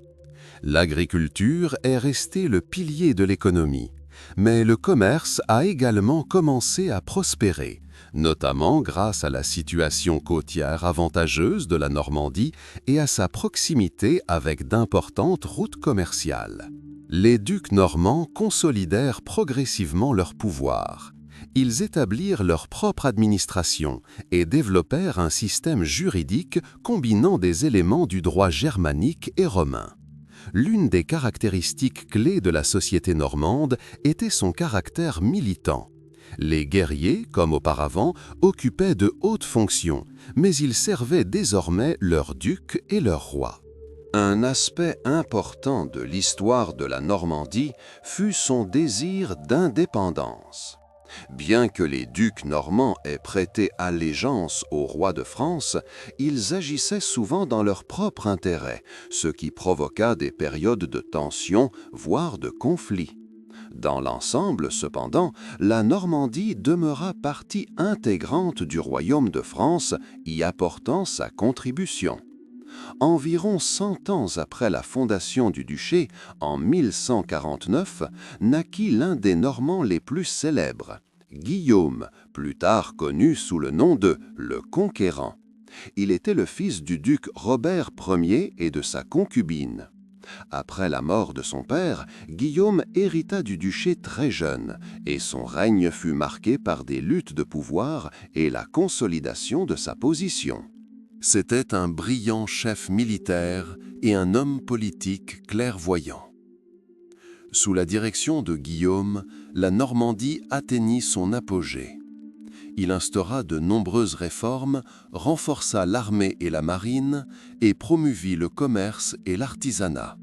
L'agriculture est restée le pilier de l'économie, mais le commerce a également commencé à prospérer, notamment grâce à la situation côtière avantageuse de la Normandie et à sa proximité avec d'importantes routes commerciales. Les ducs normands consolidèrent progressivement leur pouvoir. Ils établirent leur propre administration et développèrent un système juridique combinant des éléments du droit germanique et romain. L'une des caractéristiques clés de la société normande était son caractère militant. Les guerriers, comme auparavant, occupaient de hautes fonctions, mais ils servaient désormais leur duc et leur roi. Un aspect important de l'histoire de la Normandie fut son désir d'indépendance. Bien que les ducs normands aient prêté allégeance au roi de France, ils agissaient souvent dans leur propre intérêt, ce qui provoqua des périodes de tension, voire de conflit. Dans l'ensemble, cependant, la Normandie demeura partie intégrante du royaume de France, y apportant sa contribution. Environ 100 ans après la fondation du duché, en 1149, naquit l'un des Normands les plus célèbres, Guillaume, plus tard connu sous le nom de le Conquérant. Il était le fils du duc Robert Ier et de sa concubine. Après la mort de son père, Guillaume hérita du duché très jeune, et son règne fut marqué par des luttes de pouvoir et la consolidation de sa position. C'était un brillant chef militaire et un homme politique clairvoyant. Sous la direction de Guillaume, la Normandie atteignit son apogée. Il instaura de nombreuses réformes, renforça l'armée et la marine et promuvit le commerce et l'artisanat.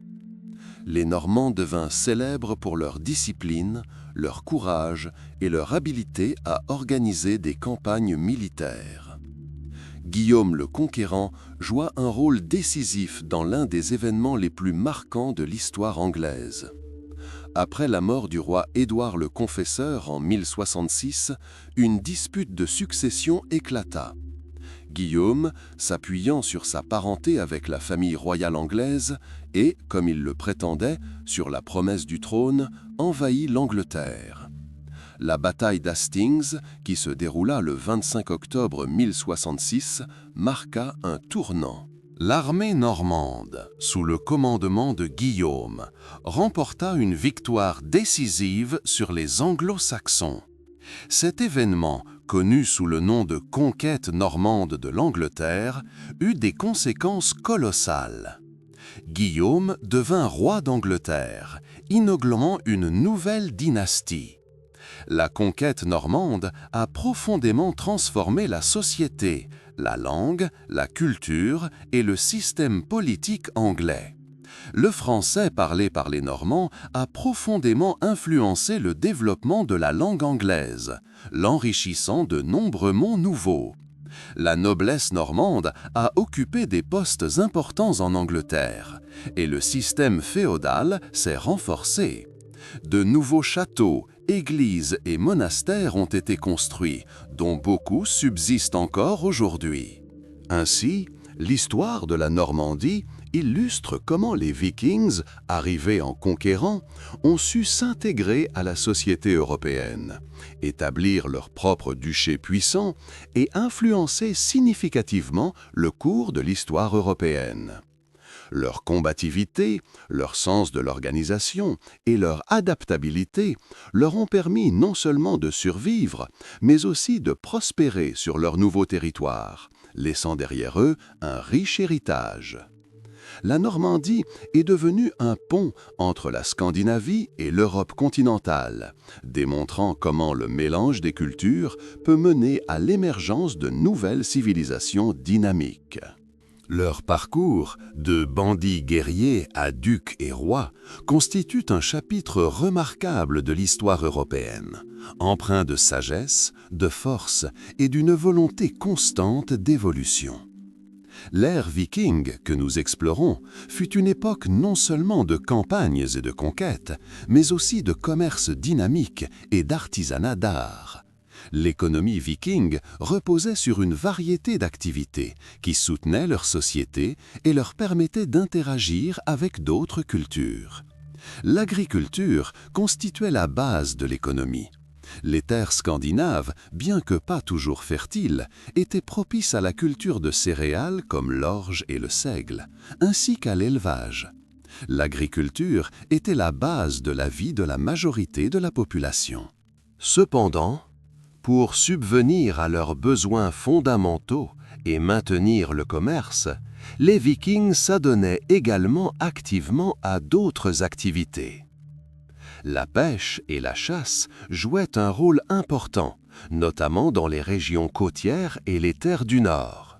Les Normands devinrent célèbres pour leur discipline, leur courage et leur habileté à organiser des campagnes militaires. Guillaume le Conquérant joua un rôle décisif dans l'un des événements les plus marquants de l'histoire anglaise. Après la mort du roi Édouard le Confesseur en 1066, une dispute de succession éclata. Guillaume, s'appuyant sur sa parenté avec la famille royale anglaise et, comme il le prétendait, sur la promesse du trône, envahit l'Angleterre. La bataille d'Hastings, qui se déroula le 25 octobre 1066, marqua un tournant. L'armée normande, sous le commandement de Guillaume, remporta une victoire décisive sur les Anglo-Saxons. Cet événement, connu sous le nom de conquête normande de l'Angleterre, eut des conséquences colossales. Guillaume devint roi d'Angleterre, inaugurant une nouvelle dynastie. La conquête normande a profondément transformé la société, la langue, la culture et le système politique anglais. Le français parlé par les Normands a profondément influencé le développement de la langue anglaise, l'enrichissant de nombreux mots nouveaux. La noblesse normande a occupé des postes importants en Angleterre, et le système féodal s'est renforcé. De nouveaux châteaux, églises et monastères ont été construits, dont beaucoup subsistent encore aujourd'hui. Ainsi, l'histoire de la Normandie illustre comment les Vikings, arrivés en conquérant, ont su s'intégrer à la société européenne, établir leur propre duché puissant et influencer significativement le cours de l'histoire européenne. Leur combativité, leur sens de l'organisation et leur adaptabilité leur ont permis non seulement de survivre, mais aussi de prospérer sur leur nouveau territoire, laissant derrière eux un riche héritage. La Normandie est devenue un pont entre la Scandinavie et l'Europe continentale, démontrant comment le mélange des cultures peut mener à l'émergence de nouvelles civilisations dynamiques. Leur parcours, de bandits guerriers à ducs et rois, constitue un chapitre remarquable de l'histoire européenne, empreint de sagesse, de force et d'une volonté constante d'évolution. L'ère viking que nous explorons fut une époque non seulement de campagnes et de conquêtes, mais aussi de commerce dynamique et d'artisanat d'art. L'économie viking reposait sur une variété d'activités qui soutenaient leur société et leur permettaient d'interagir avec d'autres cultures. L'agriculture constituait la base de l'économie. Les terres scandinaves, bien que pas toujours fertiles, étaient propices à la culture de céréales comme l'orge et le seigle, ainsi qu'à l'élevage. L'agriculture était la base de la vie de la majorité de la population. Cependant, pour subvenir à leurs besoins fondamentaux et maintenir le commerce, les Vikings s'adonnaient également activement à d'autres activités. La pêche et la chasse jouaient un rôle important, notamment dans les régions côtières et les terres du Nord.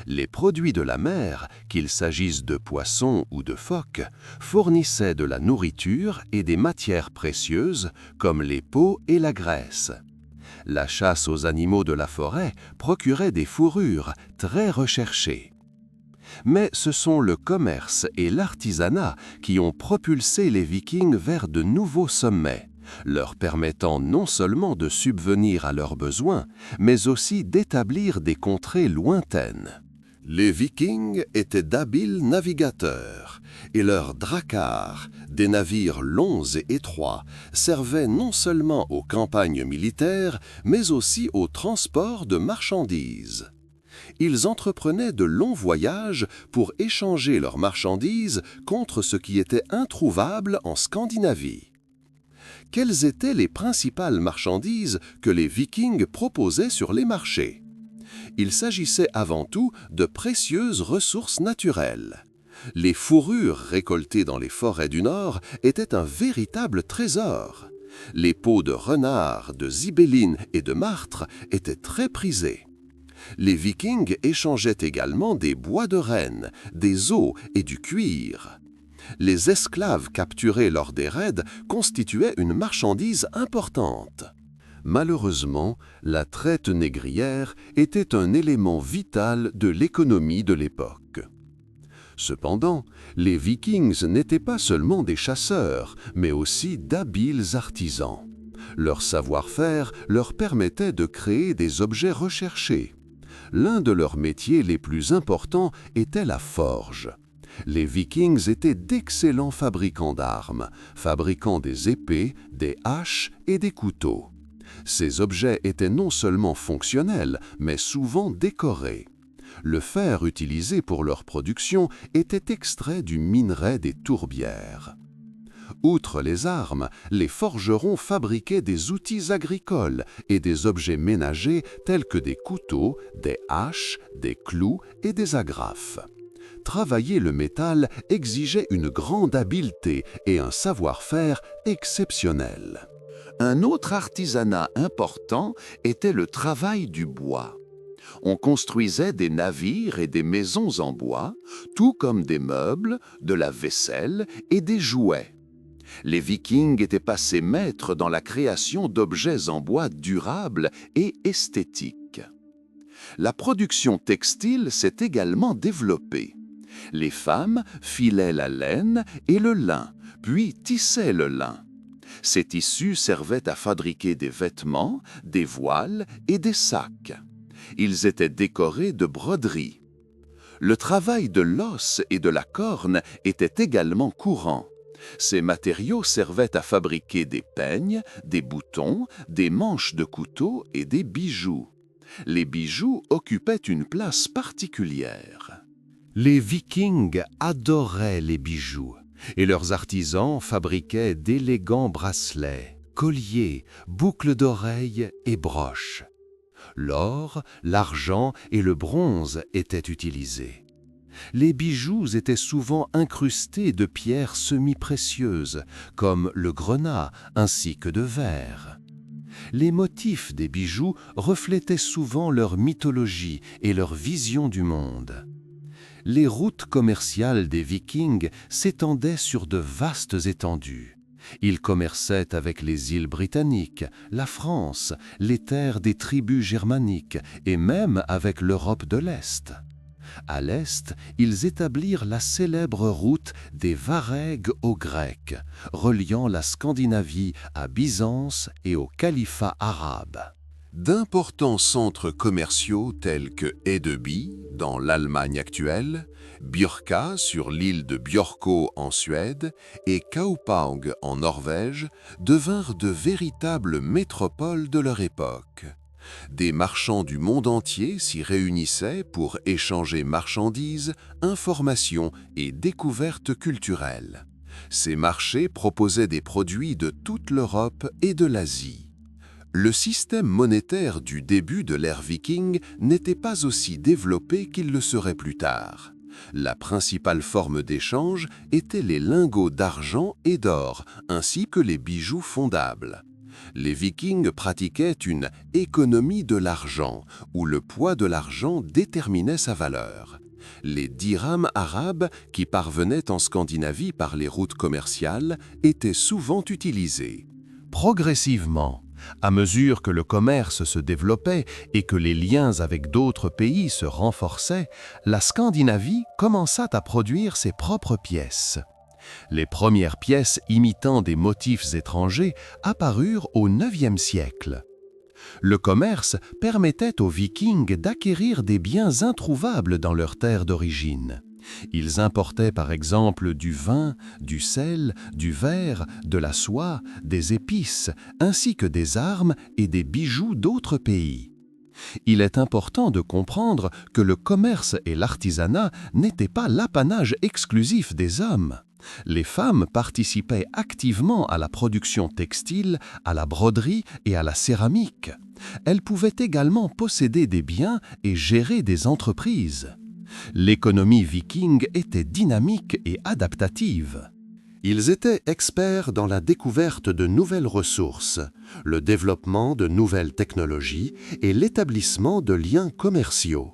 Les produits de la mer, qu'il s'agisse de poissons ou de phoques, fournissaient de la nourriture et des matières précieuses comme les peaux et la graisse. La chasse aux animaux de la forêt procurait des fourrures très recherchées. Mais ce sont le commerce et l'artisanat qui ont propulsé les Vikings vers de nouveaux sommets, leur permettant non seulement de subvenir à leurs besoins, mais aussi d'établir des contrées lointaines. Les Vikings étaient d'habiles navigateurs, et leurs dracars, des navires longs et étroits, servaient non seulement aux campagnes militaires, mais aussi au transport de marchandises. Ils entreprenaient de longs voyages pour échanger leurs marchandises contre ce qui était introuvable en Scandinavie. Quelles étaient les principales marchandises que les Vikings proposaient sur les marchés? Il s'agissait avant tout de précieuses ressources naturelles. Les fourrures récoltées dans les forêts du Nord étaient un véritable trésor. Les peaux de renard, de zibelline et de martre étaient très prisées. Les Vikings échangeaient également des bois de renne, des os et du cuir. Les esclaves capturés lors des raids constituaient une marchandise importante. Malheureusement, la traite négrière était un élément vital de l'économie de l'époque. Cependant, les Vikings n'étaient pas seulement des chasseurs, mais aussi d'habiles artisans. Leur savoir-faire leur permettait de créer des objets recherchés. L'un de leurs métiers les plus importants était la forge. Les Vikings étaient d'excellents fabricants d'armes, fabriquant des épées, des haches et des couteaux. Ces objets étaient non seulement fonctionnels, mais souvent décorés. Le fer utilisé pour leur production était extrait du minerai des tourbières. Outre les armes, les forgerons fabriquaient des outils agricoles et des objets ménagers tels que des couteaux, des haches, des clous et des agrafes. Travailler le métal exigeait une grande habileté et un savoir-faire exceptionnel. Un autre artisanat important était le travail du bois. On construisait des navires et des maisons en bois, tout comme des meubles, de la vaisselle et des jouets. Les Vikings étaient passés maîtres dans la création d'objets en bois durables et esthétiques. La production textile s'est également développée. Les femmes filaient la laine et le lin, puis tissaient le lin. Ces tissus servaient à fabriquer des vêtements, des voiles et des sacs. Ils étaient décorés de broderies. Le travail de l'os et de la corne était également courant. Ces matériaux servaient à fabriquer des peignes, des boutons, des manches de couteau et des bijoux. Les bijoux occupaient une place particulière. Les Vikings adoraient les bijoux, et leurs artisans fabriquaient d'élégants bracelets, colliers, boucles d'oreilles et broches. L'or, l'argent et le bronze étaient utilisés. Les bijoux étaient souvent incrustés de pierres semi-précieuses, comme le grenat ainsi que de verre. Les motifs des bijoux reflétaient souvent leur mythologie et leur vision du monde. Les routes commerciales des Vikings s'étendaient sur de vastes étendues. Ils commerçaient avec les îles britanniques, la France, les terres des tribus germaniques et même avec l'Europe de l'Est. À l'Est, ils établirent la célèbre route des Varègues aux Grecs, reliant la Scandinavie à Byzance et au califat arabe. D'importants centres commerciaux tels que Hedeby, dans l'Allemagne actuelle, Björka sur l'île de Björkö en Suède et Kaupang en Norvège devinrent de véritables métropoles de leur époque. Des marchands du monde entier s'y réunissaient pour échanger marchandises, informations et découvertes culturelles. Ces marchés proposaient des produits de toute l'Europe et de l'Asie. Le système monétaire du début de l'ère viking n'était pas aussi développé qu'il le serait plus tard. La principale forme d'échange était les lingots d'argent et d'or, ainsi que les bijoux fondables. Les Vikings pratiquaient une économie de l'argent, où le poids de l'argent déterminait sa valeur. Les dirhams arabes, qui parvenaient en Scandinavie par les routes commerciales, étaient souvent utilisés. Progressivement, à mesure que le commerce se développait et que les liens avec d'autres pays se renforçaient, la Scandinavie commença à produire ses propres pièces. Les premières pièces imitant des motifs étrangers apparurent au IXe siècle. Le commerce permettait aux Vikings d'acquérir des biens introuvables dans leur terre d'origine. Ils importaient par exemple du vin, du sel, du verre, de la soie, des épices, ainsi que des armes et des bijoux d'autres pays. Il est important de comprendre que le commerce et l'artisanat n'étaient pas l'apanage exclusif des hommes. Les femmes participaient activement à la production textile, à la broderie et à la céramique. Elles pouvaient également posséder des biens et gérer des entreprises. L'économie viking était dynamique et adaptative. Ils étaient experts dans la découverte de nouvelles ressources, le développement de nouvelles technologies et l'établissement de liens commerciaux.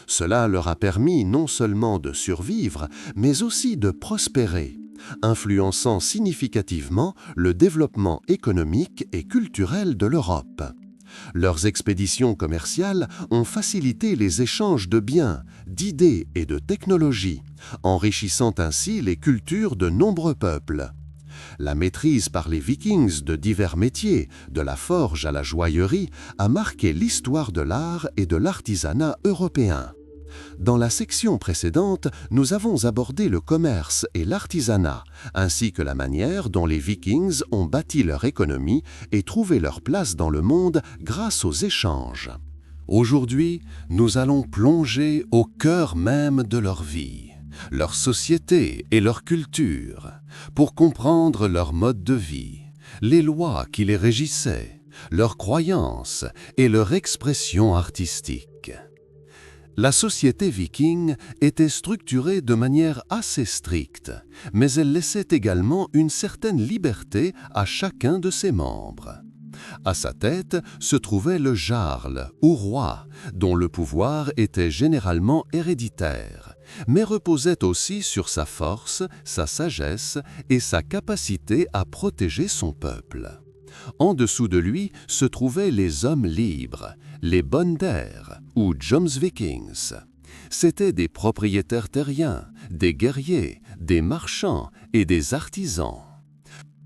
Cela leur a permis non seulement de survivre, mais aussi de prospérer, influençant significativement le développement économique et culturel de l'Europe. Leurs expéditions commerciales ont facilité les échanges de biens, d'idées et de technologies, enrichissant ainsi les cultures de nombreux peuples. La maîtrise par les Vikings de divers métiers, de la forge à la joaillerie, a marqué l'histoire de l'art et de l'artisanat européen. Dans la section précédente, nous avons abordé le commerce et l'artisanat, ainsi que la manière dont les Vikings ont bâti leur économie et trouvé leur place dans le monde grâce aux échanges. Aujourd'hui, nous allons plonger au cœur même de leur vie, leur société et leur culture, pour comprendre leur mode de vie, les lois qui les régissaient, leurs croyances et leur expression artistique. La société viking était structurée de manière assez stricte, mais elle laissait également une certaine liberté à chacun de ses membres. À sa tête se trouvait le jarl, ou roi, dont le pouvoir était généralement héréditaire, mais reposait aussi sur sa force, sa sagesse et sa capacité à protéger son peuple. En dessous de lui se trouvaient les hommes libres, les bønder ou jomsvikings. C'étaient des propriétaires terriens, des guerriers, des marchands et des artisans.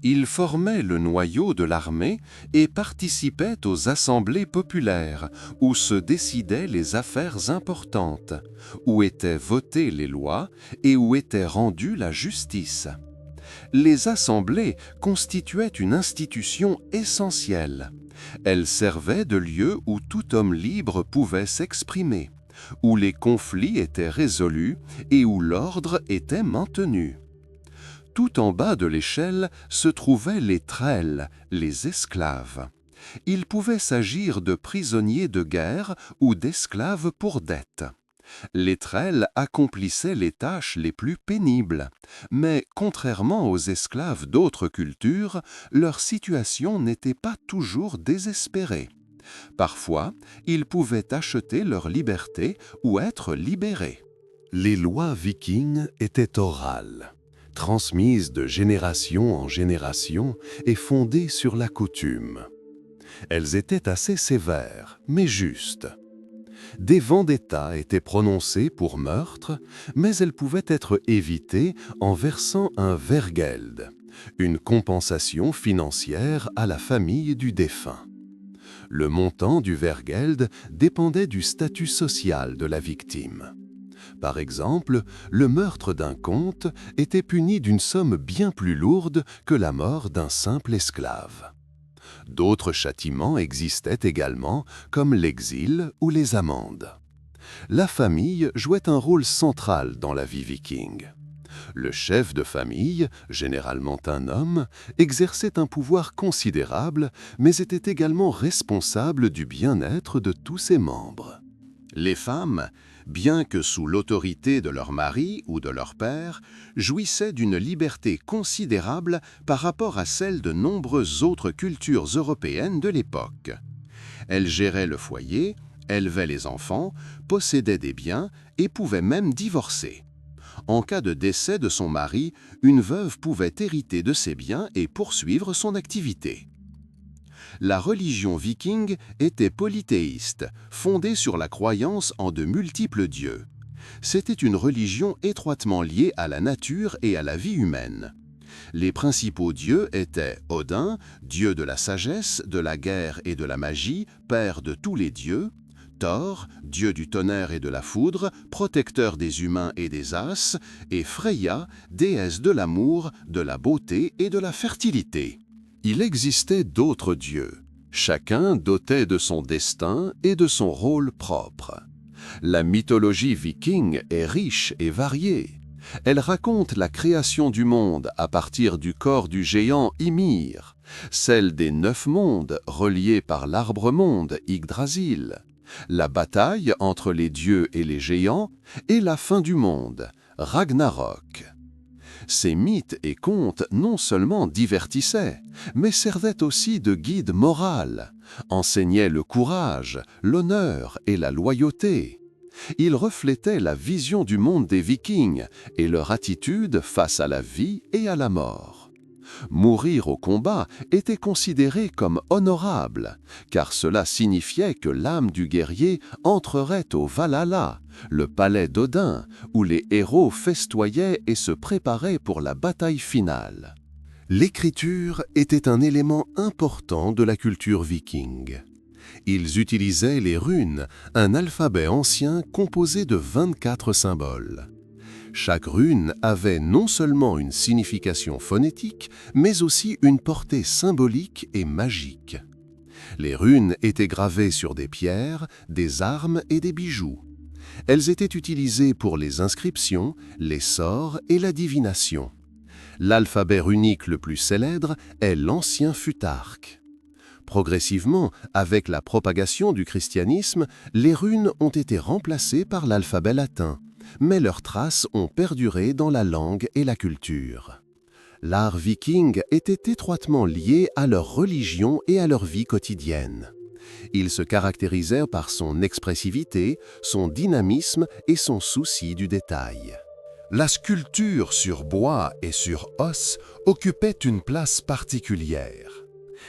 Ils formaient le noyau de l'armée et participaient aux assemblées populaires où se décidaient les affaires importantes, où étaient votées les lois et où était rendue la justice. Les assemblées constituaient une institution essentielle. Elles servaient de lieu où tout homme libre pouvait s'exprimer, où les conflits étaient résolus et où l'ordre était maintenu. Tout en bas de l'échelle se trouvaient les thrells, les esclaves. Il pouvait s'agir de prisonniers de guerre ou d'esclaves pour dette. Les thrells accomplissaient les tâches les plus pénibles, mais contrairement aux esclaves d'autres cultures, leur situation n'était pas toujours désespérée. Parfois, ils pouvaient acheter leur liberté ou être libérés. Les lois vikings étaient orales, transmises de génération en génération et fondées sur la coutume. Elles étaient assez sévères, mais justes. Des vendettas étaient prononcées pour meurtre, mais elles pouvaient être évitées en versant un vergeld, une compensation financière à la famille du défunt. Le montant du vergeld dépendait du statut social de la victime. Par exemple, le meurtre d'un comte était puni d'une somme bien plus lourde que la mort d'un simple esclave. D'autres châtiments existaient également, comme l'exil ou les amendes. La famille jouait un rôle central dans la vie viking. Le chef de famille, généralement un homme, exerçait un pouvoir considérable, mais était également responsable du bien-être de tous ses membres. Les femmes, bien que sous l'autorité de leur mari ou de leur père, jouissaient d'une liberté considérable par rapport à celle de nombreuses autres cultures européennes de l'époque. Elles géraient le foyer, élevaient les enfants, possédaient des biens et pouvaient même divorcer. En cas de décès de son mari, une veuve pouvait hériter de ses biens et poursuivre son activité. La religion viking était polythéiste, fondée sur la croyance en de multiples dieux. C'était une religion étroitement liée à la nature et à la vie humaine. Les principaux dieux étaient Odin, dieu de la sagesse, de la guerre et de la magie, père de tous les dieux, Thor, dieu du tonnerre et de la foudre, protecteur des humains et des as, et Freya, déesse de l'amour, de la beauté et de la fertilité. Il existait d'autres dieux. Chacun doté de son destin et de son rôle propre. La mythologie viking est riche et variée. Elle raconte la création du monde à partir du corps du géant Ymir, celle des 9 mondes reliés par l'arbre-monde Yggdrasil, la bataille entre les dieux et les géants et la fin du monde, Ragnarok. Ces mythes et contes non seulement divertissaient, mais servaient aussi de guide moral, enseignaient le courage, l'honneur et la loyauté. Ils reflétaient la vision du monde des Vikings et leur attitude face à la vie et à la mort. Mourir au combat était considéré comme honorable, car cela signifiait que l'âme du guerrier entrerait au Valhalla, le palais d'Odin, où les héros festoyaient et se préparaient pour la bataille finale. L'écriture était un élément important de la culture viking. Ils utilisaient les runes, un alphabet ancien composé de 24 symboles. Chaque rune avait non seulement une signification phonétique, mais aussi une portée symbolique et magique. Les runes étaient gravées sur des pierres, des armes et des bijoux. Elles étaient utilisées pour les inscriptions, les sorts et la divination. L'alphabet runique le plus célèbre est l'ancien Futhark. Progressivement, avec la propagation du christianisme, les runes ont été remplacées par l'alphabet latin, mais leurs traces ont perduré dans la langue et la culture. L'art viking était étroitement lié à leur religion et à leur vie quotidienne. Il se caractérisait par son expressivité, son dynamisme et son souci du détail. La sculpture sur bois et sur os occupait une place particulière.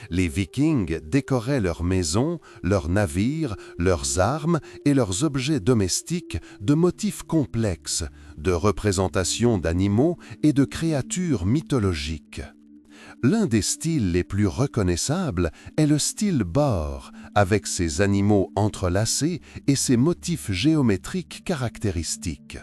Les Vikings décoraient leurs maisons, leurs navires, leurs armes et leurs objets domestiques de motifs complexes, de représentations d'animaux et de créatures mythologiques. L'un des styles les plus reconnaissables est le style bord, avec ses animaux entrelacés et ses motifs géométriques caractéristiques.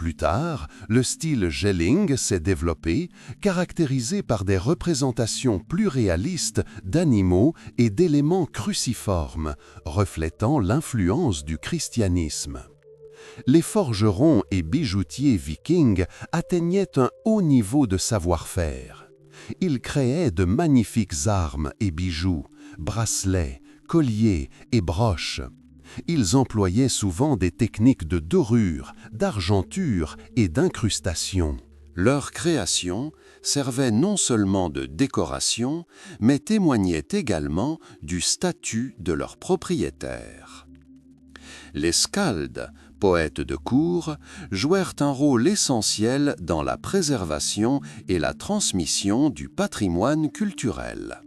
Plus tard, le style Jelling s'est développé, caractérisé par des représentations plus réalistes d'animaux et d'éléments cruciformes, reflétant l'influence du christianisme. Les forgerons et bijoutiers vikings atteignaient un haut niveau de savoir-faire. Ils créaient de magnifiques armes et bijoux, bracelets, colliers et broches. Ils employaient souvent des techniques de dorure, d'argenture et d'incrustation. Leur création servait non seulement de décoration, mais témoignait également du statut de leurs propriétaires. Les skalds, poètes de cour, jouèrent un rôle essentiel dans la préservation et la transmission du patrimoine culturel.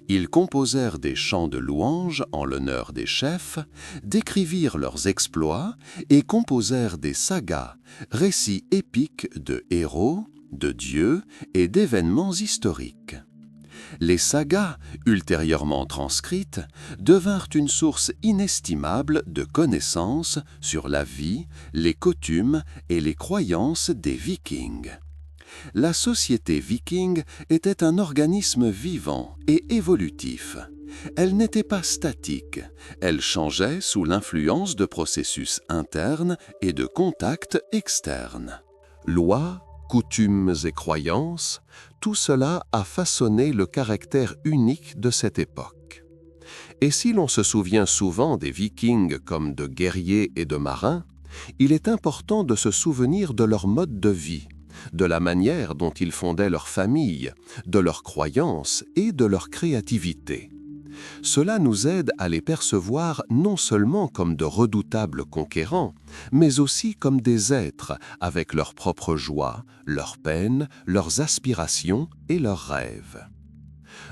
Ils composèrent des chants de louanges en l'honneur des chefs, décrivirent leurs exploits et composèrent des sagas, récits épiques de héros, de dieux et d'événements historiques. Les sagas, ultérieurement transcrites, devinrent une source inestimable de connaissances sur la vie, les coutumes et les croyances des Vikings. La société viking était un organisme vivant et évolutif. Elle n'était pas statique, elle changeait sous l'influence de processus internes et de contacts externes. Lois, coutumes et croyances, tout cela a façonné le caractère unique de cette époque. Et si l'on se souvient souvent des Vikings comme de guerriers et de marins, il est important de se souvenir de leur mode de vie, de la manière dont ils fondaient leur famille, de leurs croyances et de leur créativité. Cela nous aide à les percevoir non seulement comme de redoutables conquérants, mais aussi comme des êtres avec leurs propres joies, leurs peines, leurs aspirations et leurs rêves.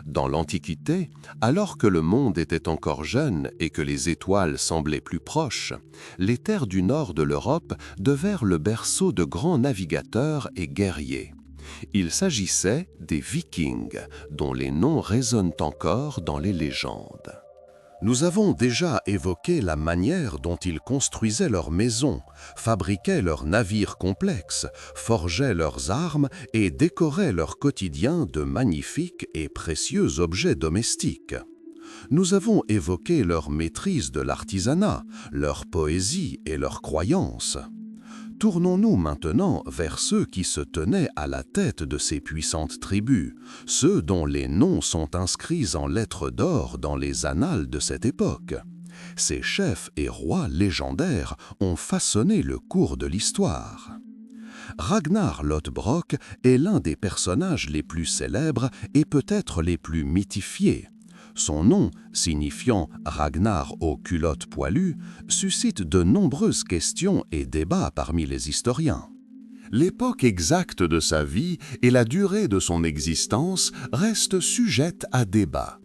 Dans l'Antiquité, alors que le monde était encore jeune et que les étoiles semblaient plus proches, les terres du nord de l'Europe devinrent le berceau de grands navigateurs et guerriers. Il s'agissait des Vikings, dont les noms résonnent encore dans les légendes. Nous avons déjà évoqué la manière dont ils construisaient leurs maisons, fabriquaient leurs navires complexes, forgeaient leurs armes et décoraient leur quotidien de magnifiques et précieux objets domestiques. Nous avons évoqué leur maîtrise de l'artisanat, leur poésie et leurs croyances. Tournons-nous maintenant vers ceux qui se tenaient à la tête de ces puissantes tribus, ceux dont les noms sont inscrits en lettres d'or dans les annales de cette époque. Ces chefs et rois légendaires ont façonné le cours de l'histoire. Ragnar Lodbrok est l'un des personnages les plus célèbres et peut-être les plus mythifiés. Son nom, signifiant Ragnar aux culottes poilues, suscite de nombreuses questions et débats parmi les historiens. L'époque exacte de sa vie et la durée de son existence restent sujettes à débat.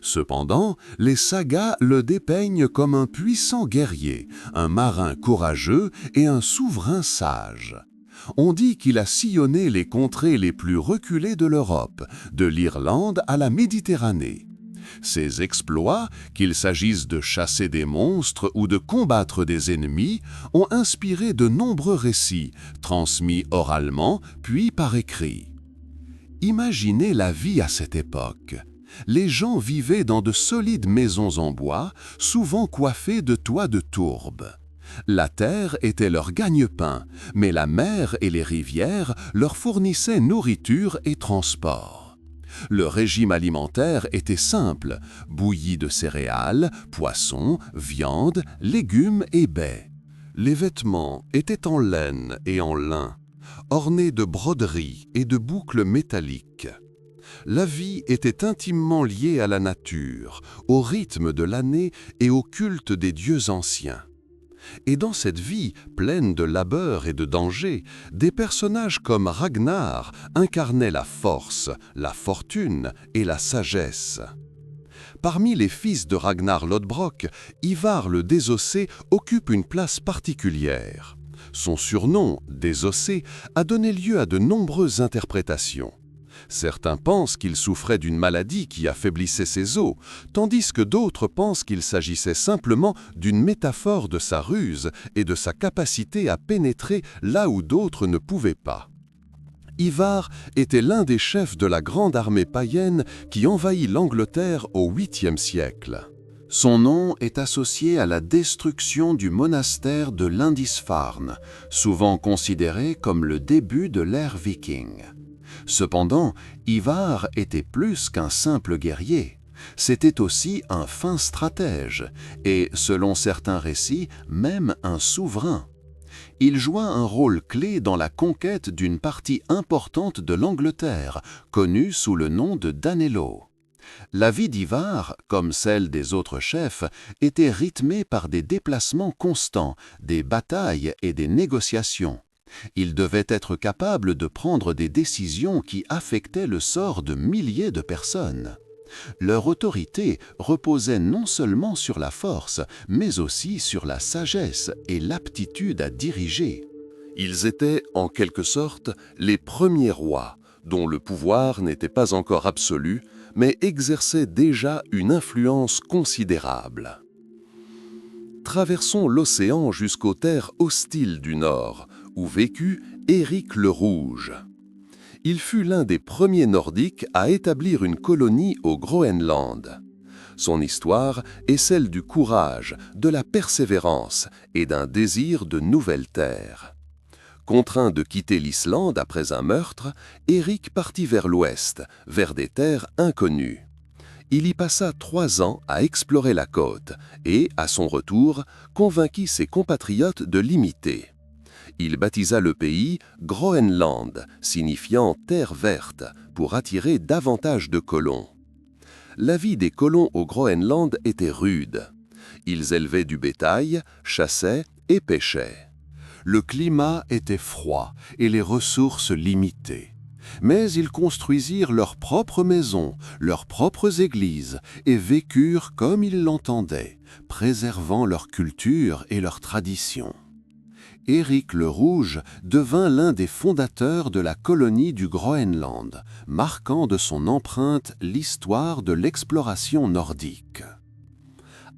Cependant, les sagas le dépeignent comme un puissant guerrier, un marin courageux et un souverain sage. On dit qu'il a sillonné les contrées les plus reculées de l'Europe, de l'Irlande à la Méditerranée. Ses exploits, qu'il s'agisse de chasser des monstres ou de combattre des ennemis, ont inspiré de nombreux récits, transmis oralement puis par écrit. Imaginez la vie à cette époque. Les gens vivaient dans de solides maisons en bois, souvent coiffées de toits de tourbe. La terre était leur gagne-pain, mais la mer et les rivières leur fournissaient nourriture et transport. Le régime alimentaire était simple, bouilli de céréales, poissons, viande, légumes et baies. Les vêtements étaient en laine et en lin, ornés de broderies et de boucles métalliques. La vie était intimement liée à la nature, au rythme de l'année et au culte des dieux anciens. Et dans cette vie, pleine de labeur et de danger, des personnages comme Ragnar incarnaient la force, la fortune et la sagesse. Parmi les fils de Ragnar Lodbrok, Ivar le Désossé occupe une place particulière. Son surnom, Désossé, a donné lieu à de nombreuses interprétations. Certains pensent qu'il souffrait d'une maladie qui affaiblissait ses os, tandis que d'autres pensent qu'il s'agissait simplement d'une métaphore de sa ruse et de sa capacité à pénétrer là où d'autres ne pouvaient pas. Ivar était l'un des chefs de la grande armée païenne qui envahit l'Angleterre au 8e siècle. Son nom est associé à la destruction du monastère de Lindisfarne, souvent considéré comme le début de l'ère viking. Cependant, Ivar était plus qu'un simple guerrier. C'était aussi un fin stratège et, selon certains récits, même un souverain. Il joua un rôle clé dans la conquête d'une partie importante de l'Angleterre, connue sous le nom de Danello. La vie d'Ivar, comme celle des autres chefs, était rythmée par des déplacements constants, des batailles et des négociations. Il devait être capable de prendre des décisions qui affectaient le sort de milliers de personnes. Leur autorité reposait non seulement sur la force, mais aussi sur la sagesse et l'aptitude à diriger. Ils étaient, en quelque sorte, les premiers rois, dont le pouvoir n'était pas encore absolu, mais exerçait déjà une influence considérable. Traversons l'océan jusqu'aux terres hostiles du Nord, où vécut Éric le Rouge. Il fut l'un des premiers Nordiques à établir une colonie au Groenland. Son histoire est celle du courage, de la persévérance et d'un désir de nouvelles terres. Contraint de quitter l'Islande après un meurtre, Éric partit vers l'ouest, vers des terres inconnues. Il y passa 3 ans à explorer la côte et, à son retour, convainquit ses compatriotes de l'imiter. Il baptisa le pays Groenland, signifiant « terre verte », pour attirer davantage de colons. La vie des colons au Groenland était rude. Ils élevaient du bétail, chassaient et pêchaient. Le climat était froid et les ressources limitées. Mais ils construisirent leurs propres maisons, leurs propres églises et vécurent comme ils l'entendaient, préservant leur culture et leurs traditions. Éric le Rouge devint l'un des fondateurs de la colonie du Groenland, marquant de son empreinte l'histoire de l'exploration nordique.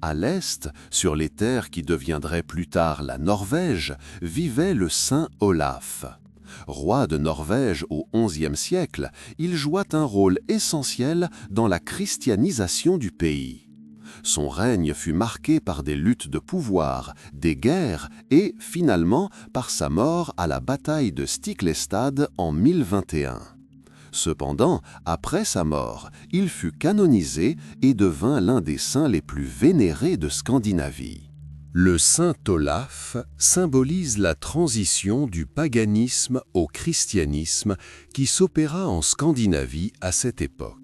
À l'est, sur les terres qui deviendraient plus tard la Norvège, vivait le saint Olaf. Roi de Norvège au XIe siècle, il joua un rôle essentiel dans la christianisation du pays. Son règne fut marqué par des luttes de pouvoir, des guerres et, finalement, par sa mort à la bataille de Stiklestad en 1021. Cependant, après sa mort, il fut canonisé et devint l'un des saints les plus vénérés de Scandinavie. Le saint Olaf symbolise la transition du paganisme au christianisme qui s'opéra en Scandinavie à cette époque.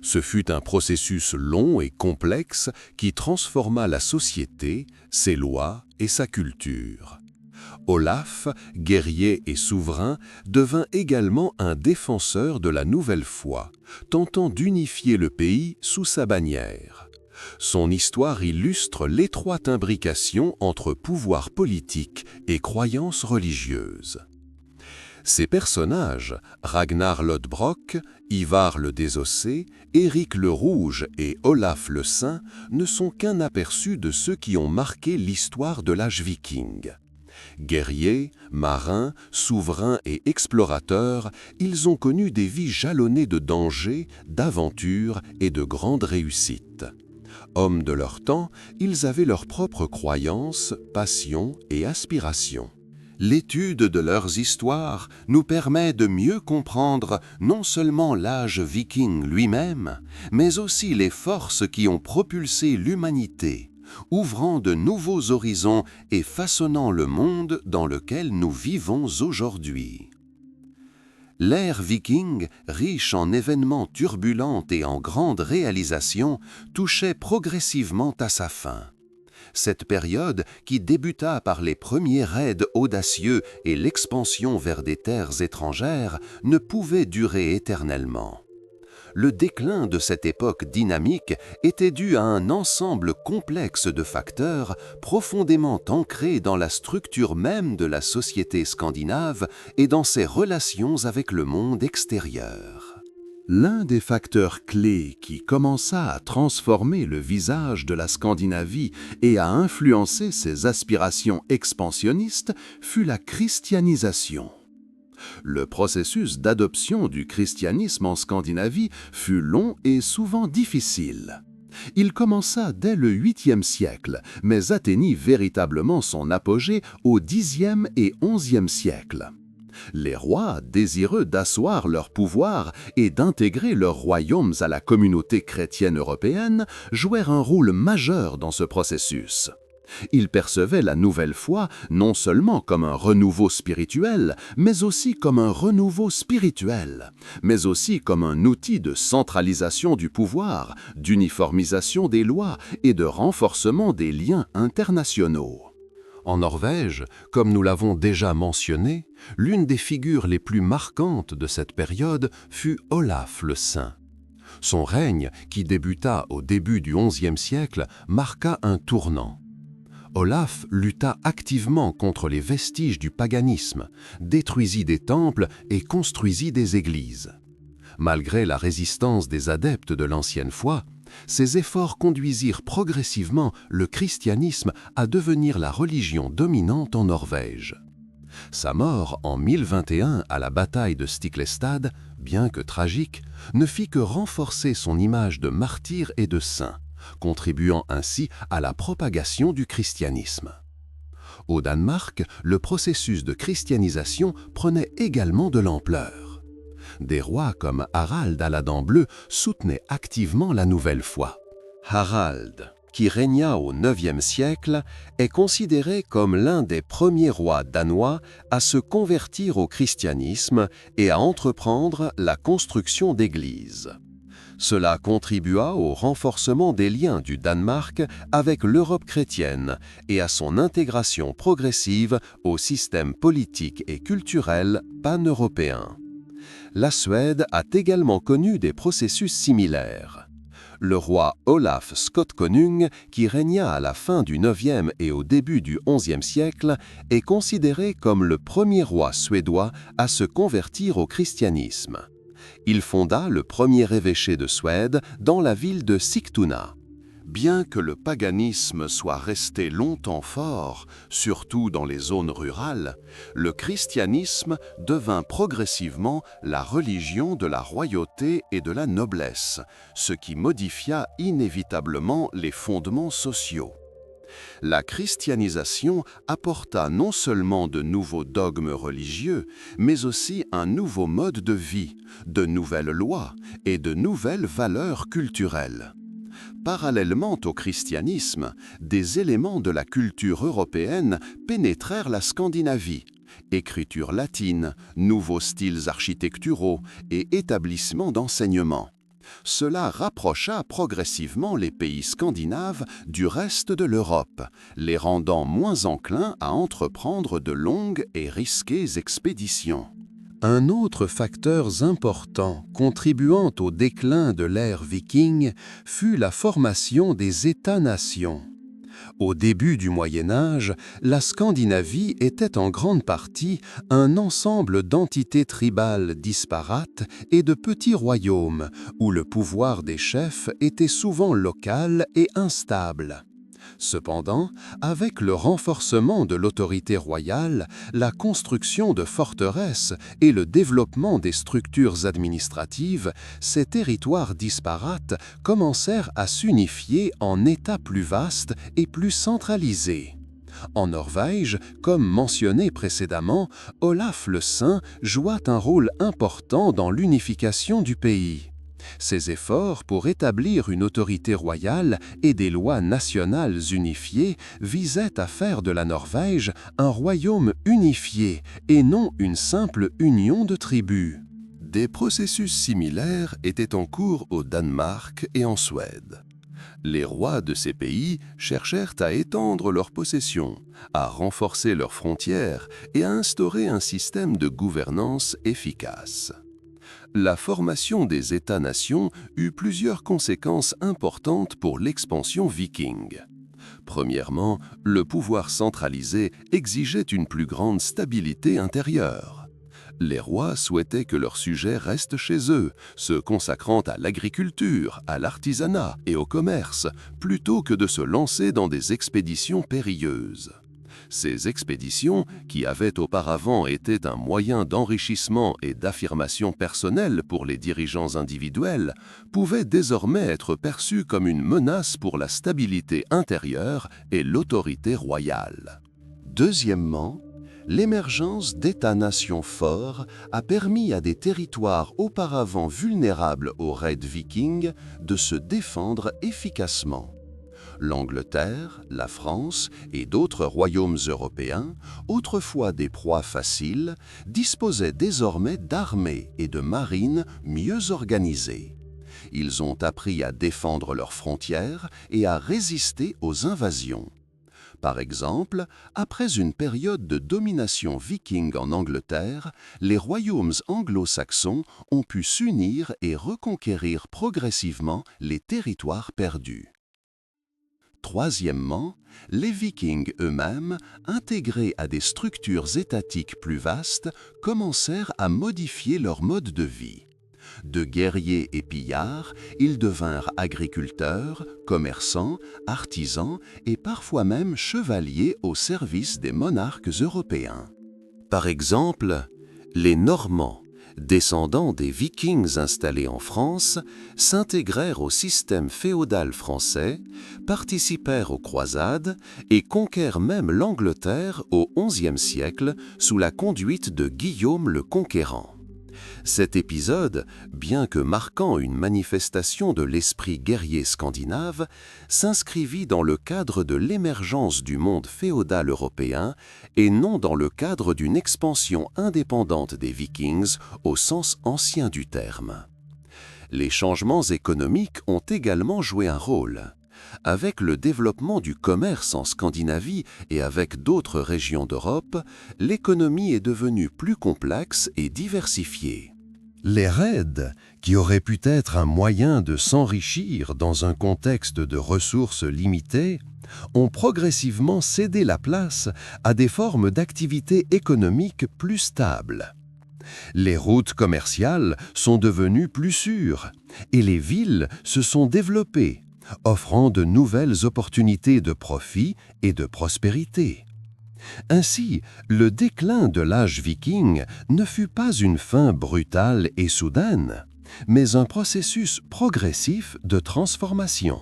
Ce fut un processus long et complexe qui transforma la société, ses lois et sa culture. Olaf, guerrier et souverain, devint également un défenseur de la nouvelle foi, tentant d'unifier le pays sous sa bannière. Son histoire illustre l'étroite imbrication entre pouvoir politique et croyances religieuses. Ces personnages, Ragnar Lodbrok, Ivar le Désossé, Éric le Rouge et Olaf le Saint, ne sont qu'un aperçu de ceux qui ont marqué l'histoire de l'âge viking. Guerriers, marins, souverains et explorateurs, ils ont connu des vies jalonnées de dangers, d'aventures et de grandes réussites. Hommes de leur temps, ils avaient leurs propres croyances, passions et aspirations. L'étude de leurs histoires nous permet de mieux comprendre non seulement l'âge viking lui-même, mais aussi les forces qui ont propulsé l'humanité, ouvrant de nouveaux horizons et façonnant le monde dans lequel nous vivons aujourd'hui. L'ère viking, riche en événements turbulents et en grandes réalisations, touchait progressivement à sa fin. Cette période, qui débuta par les premiers raids audacieux et l'expansion vers des terres étrangères, ne pouvait durer éternellement. Le déclin de cette époque dynamique était dû à un ensemble complexe de facteurs profondément ancrés dans la structure même de la société scandinave et dans ses relations avec le monde extérieur. L'un des facteurs clés qui commença à transformer le visage de la Scandinavie et à influencer ses aspirations expansionnistes fut la christianisation. Le processus d'adoption du christianisme en Scandinavie fut long et souvent difficile. Il commença dès le 8e siècle, mais atteignit véritablement son apogée au 10e et 11e siècle. Les rois, désireux d'asseoir leur pouvoir et d'intégrer leurs royaumes à la communauté chrétienne européenne, jouèrent un rôle majeur dans ce processus. Ils percevaient la nouvelle foi non seulement comme un renouveau spirituel, mais aussi comme un renouveau spirituel, mais aussi comme un outil de centralisation du pouvoir, d'uniformisation des lois et de renforcement des liens internationaux. En Norvège, comme nous l'avons déjà mentionné, l'une des figures les plus marquantes de cette période fut Olaf le Saint. Son règne, qui débuta au début du XIe siècle, marqua un tournant. Olaf lutta activement contre les vestiges du paganisme, détruisit des temples et construisit des églises. Malgré la résistance des adeptes de l'ancienne foi, ces efforts conduisirent progressivement le christianisme à devenir la religion dominante en Norvège. Sa mort en 1021 à la bataille de Stiklestad, bien que tragique, ne fit que renforcer son image de martyr et de saint, contribuant ainsi à la propagation du christianisme. Au Danemark, le processus de christianisation prenait également de l'ampleur. Des rois comme Harald à la dent bleue soutenaient activement la nouvelle foi. Harald, qui régna au IXe siècle, est considéré comme l'un des premiers rois danois à se convertir au christianisme et à entreprendre la construction d'églises. Cela contribua au renforcement des liens du Danemark avec l'Europe chrétienne et à son intégration progressive au système politique et culturel pan-européen. La Suède a également connu des processus similaires. Le roi Olaf Skotkonung, qui régna à la fin du IXe et au début du XIe siècle, est considéré comme le premier roi suédois à se convertir au christianisme. Il fonda le premier évêché de Suède dans la ville de Sigtuna. Bien que le paganisme soit resté longtemps fort, surtout dans les zones rurales, le christianisme devint progressivement la religion de la royauté et de la noblesse, ce qui modifia inévitablement les fondements sociaux. La christianisation apporta non seulement de nouveaux dogmes religieux, mais aussi un nouveau mode de vie, de nouvelles lois et de nouvelles valeurs culturelles. Parallèlement au christianisme, des éléments de la culture européenne pénétrèrent la Scandinavie. Écriture latine, nouveaux styles architecturaux et établissements d'enseignement. Cela rapprocha progressivement les pays scandinaves du reste de l'Europe, les rendant moins enclins à entreprendre de longues et risquées expéditions. Un autre facteur important contribuant au déclin de l'ère viking fut la formation des États-nations. Au début du Moyen Âge, la Scandinavie était en grande partie un ensemble d'entités tribales disparates et de petits royaumes, où le pouvoir des chefs était souvent local et instable. Cependant, avec le renforcement de l'autorité royale, la construction de forteresses et le développement des structures administratives, ces territoires disparates commencèrent à s'unifier en États plus vastes et plus centralisés. En Norvège, comme mentionné précédemment, Olaf le Saint joua un rôle important dans l'unification du pays. Ses efforts pour établir une autorité royale et des lois nationales unifiées visaient à faire de la Norvège un royaume unifié et non une simple union de tribus. Des processus similaires étaient en cours au Danemark et en Suède. Les rois de ces pays cherchèrent à étendre leurs possessions, à renforcer leurs frontières et à instaurer un système de gouvernance efficace. La formation des États-nations eut plusieurs conséquences importantes pour l'expansion viking. Premièrement, le pouvoir centralisé exigeait une plus grande stabilité intérieure. Les rois souhaitaient que leurs sujets restent chez eux, se consacrant à l'agriculture, à l'artisanat et au commerce, plutôt que de se lancer dans des expéditions périlleuses. Ces expéditions, qui avaient auparavant été un moyen d'enrichissement et d'affirmation personnelle pour les dirigeants individuels, pouvaient désormais être perçues comme une menace pour la stabilité intérieure et l'autorité royale. Deuxièmement, l'émergence d'États-nations forts a permis à des territoires auparavant vulnérables aux raids vikings de se défendre efficacement. L'Angleterre, la France et d'autres royaumes européens, autrefois des proies faciles, disposaient désormais d'armées et de marines mieux organisées. Ils ont appris à défendre leurs frontières et à résister aux invasions. Par exemple, après une période de domination viking en Angleterre, les royaumes anglo-saxons ont pu s'unir et reconquérir progressivement les territoires perdus. Troisièmement, les Vikings eux-mêmes, intégrés à des structures étatiques plus vastes, commencèrent à modifier leur mode de vie. De guerriers et pillards, ils devinrent agriculteurs, commerçants, artisans et parfois même chevaliers au service des monarques européens. Par exemple, les Normands, descendants des Vikings installés en France, s'intégrèrent au système féodal français, participèrent aux croisades et conquèrent même l'Angleterre au XIe siècle sous la conduite de Guillaume le Conquérant. Cet épisode, bien que marquant une manifestation de l'esprit guerrier scandinave, s'inscrivit dans le cadre de l'émergence du monde féodal européen et non dans le cadre d'une expansion indépendante des Vikings au sens ancien du terme. Les changements économiques ont également joué un rôle. Avec le développement du commerce en Scandinavie et avec d'autres régions d'Europe, l'économie est devenue plus complexe et diversifiée. Les raids, qui auraient pu être un moyen de s'enrichir dans un contexte de ressources limitées, ont progressivement cédé la place à des formes d'activité économique plus stables. Les routes commerciales sont devenues plus sûres et les villes se sont développées, offrant de nouvelles opportunités de profit et de prospérité. Ainsi, le déclin de l'âge viking ne fut pas une fin brutale et soudaine, mais un processus progressif de transformation.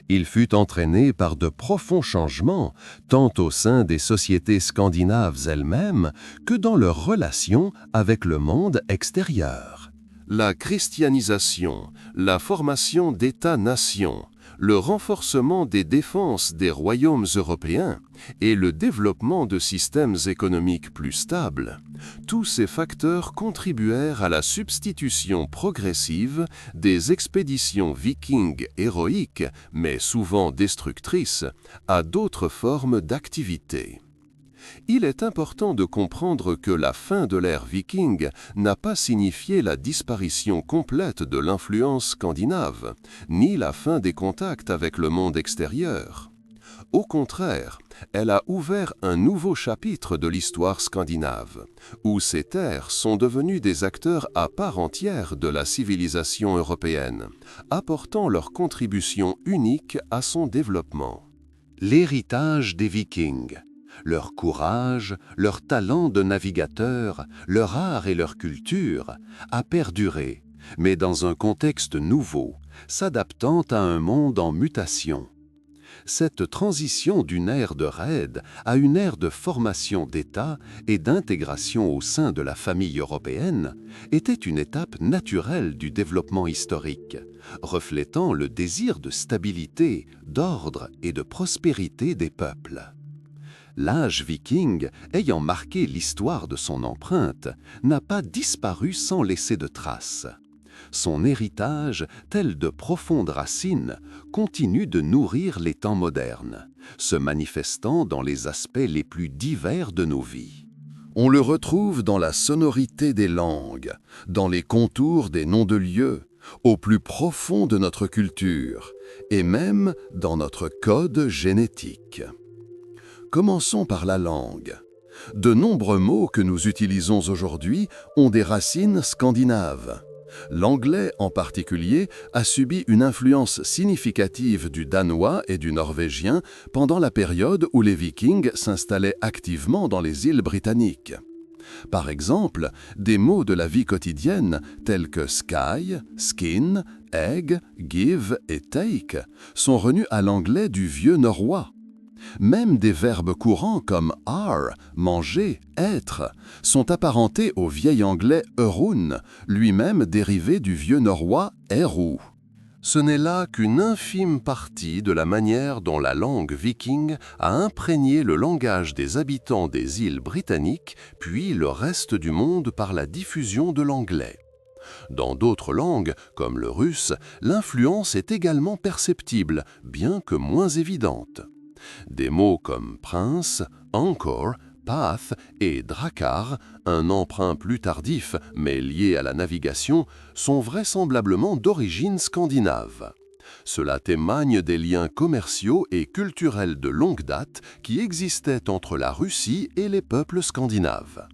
Il fut entraîné par de profonds changements, tant au sein des sociétés scandinaves elles-mêmes que dans leurs relations avec le monde extérieur. La christianisation, la formation d'États-nations, le renforcement des défenses des royaumes européens et le développement de systèmes économiques plus stables, tous ces facteurs contribuèrent à la substitution progressive des expéditions vikings héroïques, mais souvent destructrices, à d'autres formes d'activité. Il est important de comprendre que la fin de l'ère viking n'a pas signifié la disparition complète de l'influence scandinave, ni la fin des contacts avec le monde extérieur. Au contraire, elle a ouvert un nouveau chapitre de l'histoire scandinave, où ces terres sont devenues des acteurs à part entière de la civilisation européenne, apportant leur contribution unique à son développement. L'héritage des Vikings. Leur courage, leur talent de navigateur, leur art et leur culture a perduré, mais dans un contexte nouveau, s'adaptant à un monde en mutation. Cette transition d'une ère de raid à une ère de formation d'État et d'intégration au sein de la famille européenne était une étape naturelle du développement historique, reflétant le désir de stabilité, d'ordre et de prospérité des peuples. L'âge viking, ayant marqué l'histoire de son empreinte, n'a pas disparu sans laisser de traces. Son héritage, tel de profondes racines, continue de nourrir les temps modernes, se manifestant dans les aspects les plus divers de nos vies. On le retrouve dans la sonorité des langues, dans les contours des noms de lieux, au plus profond de notre culture, et même dans notre code génétique. Commençons par la langue. De nombreux mots que nous utilisons aujourd'hui ont des racines scandinaves. L'anglais, en particulier, a subi une influence significative du danois et du norvégien pendant la période où les Vikings s'installaient activement dans les îles britanniques. Par exemple, des mots de la vie quotidienne tels que sky, skin, egg, give et take sont renus à l'anglais du vieux norrois. Même des verbes courants comme are, manger, être, sont apparentés au vieil anglais eurun, lui-même dérivé du vieux norrois eru. Ce n'est là qu'une infime partie de la manière dont la langue viking a imprégné le langage des habitants des îles britanniques, puis le reste du monde par la diffusion de l'anglais. Dans d'autres langues, comme le russe, l'influence est également perceptible, bien que moins évidente. Des mots comme prince, anchor, path et drakkar, un emprunt plus tardif mais lié à la navigation, sont vraisemblablement d'origine scandinave. Cela témoigne des liens commerciaux et culturels de longue date qui existaient entre la Russie et les peuples scandinaves.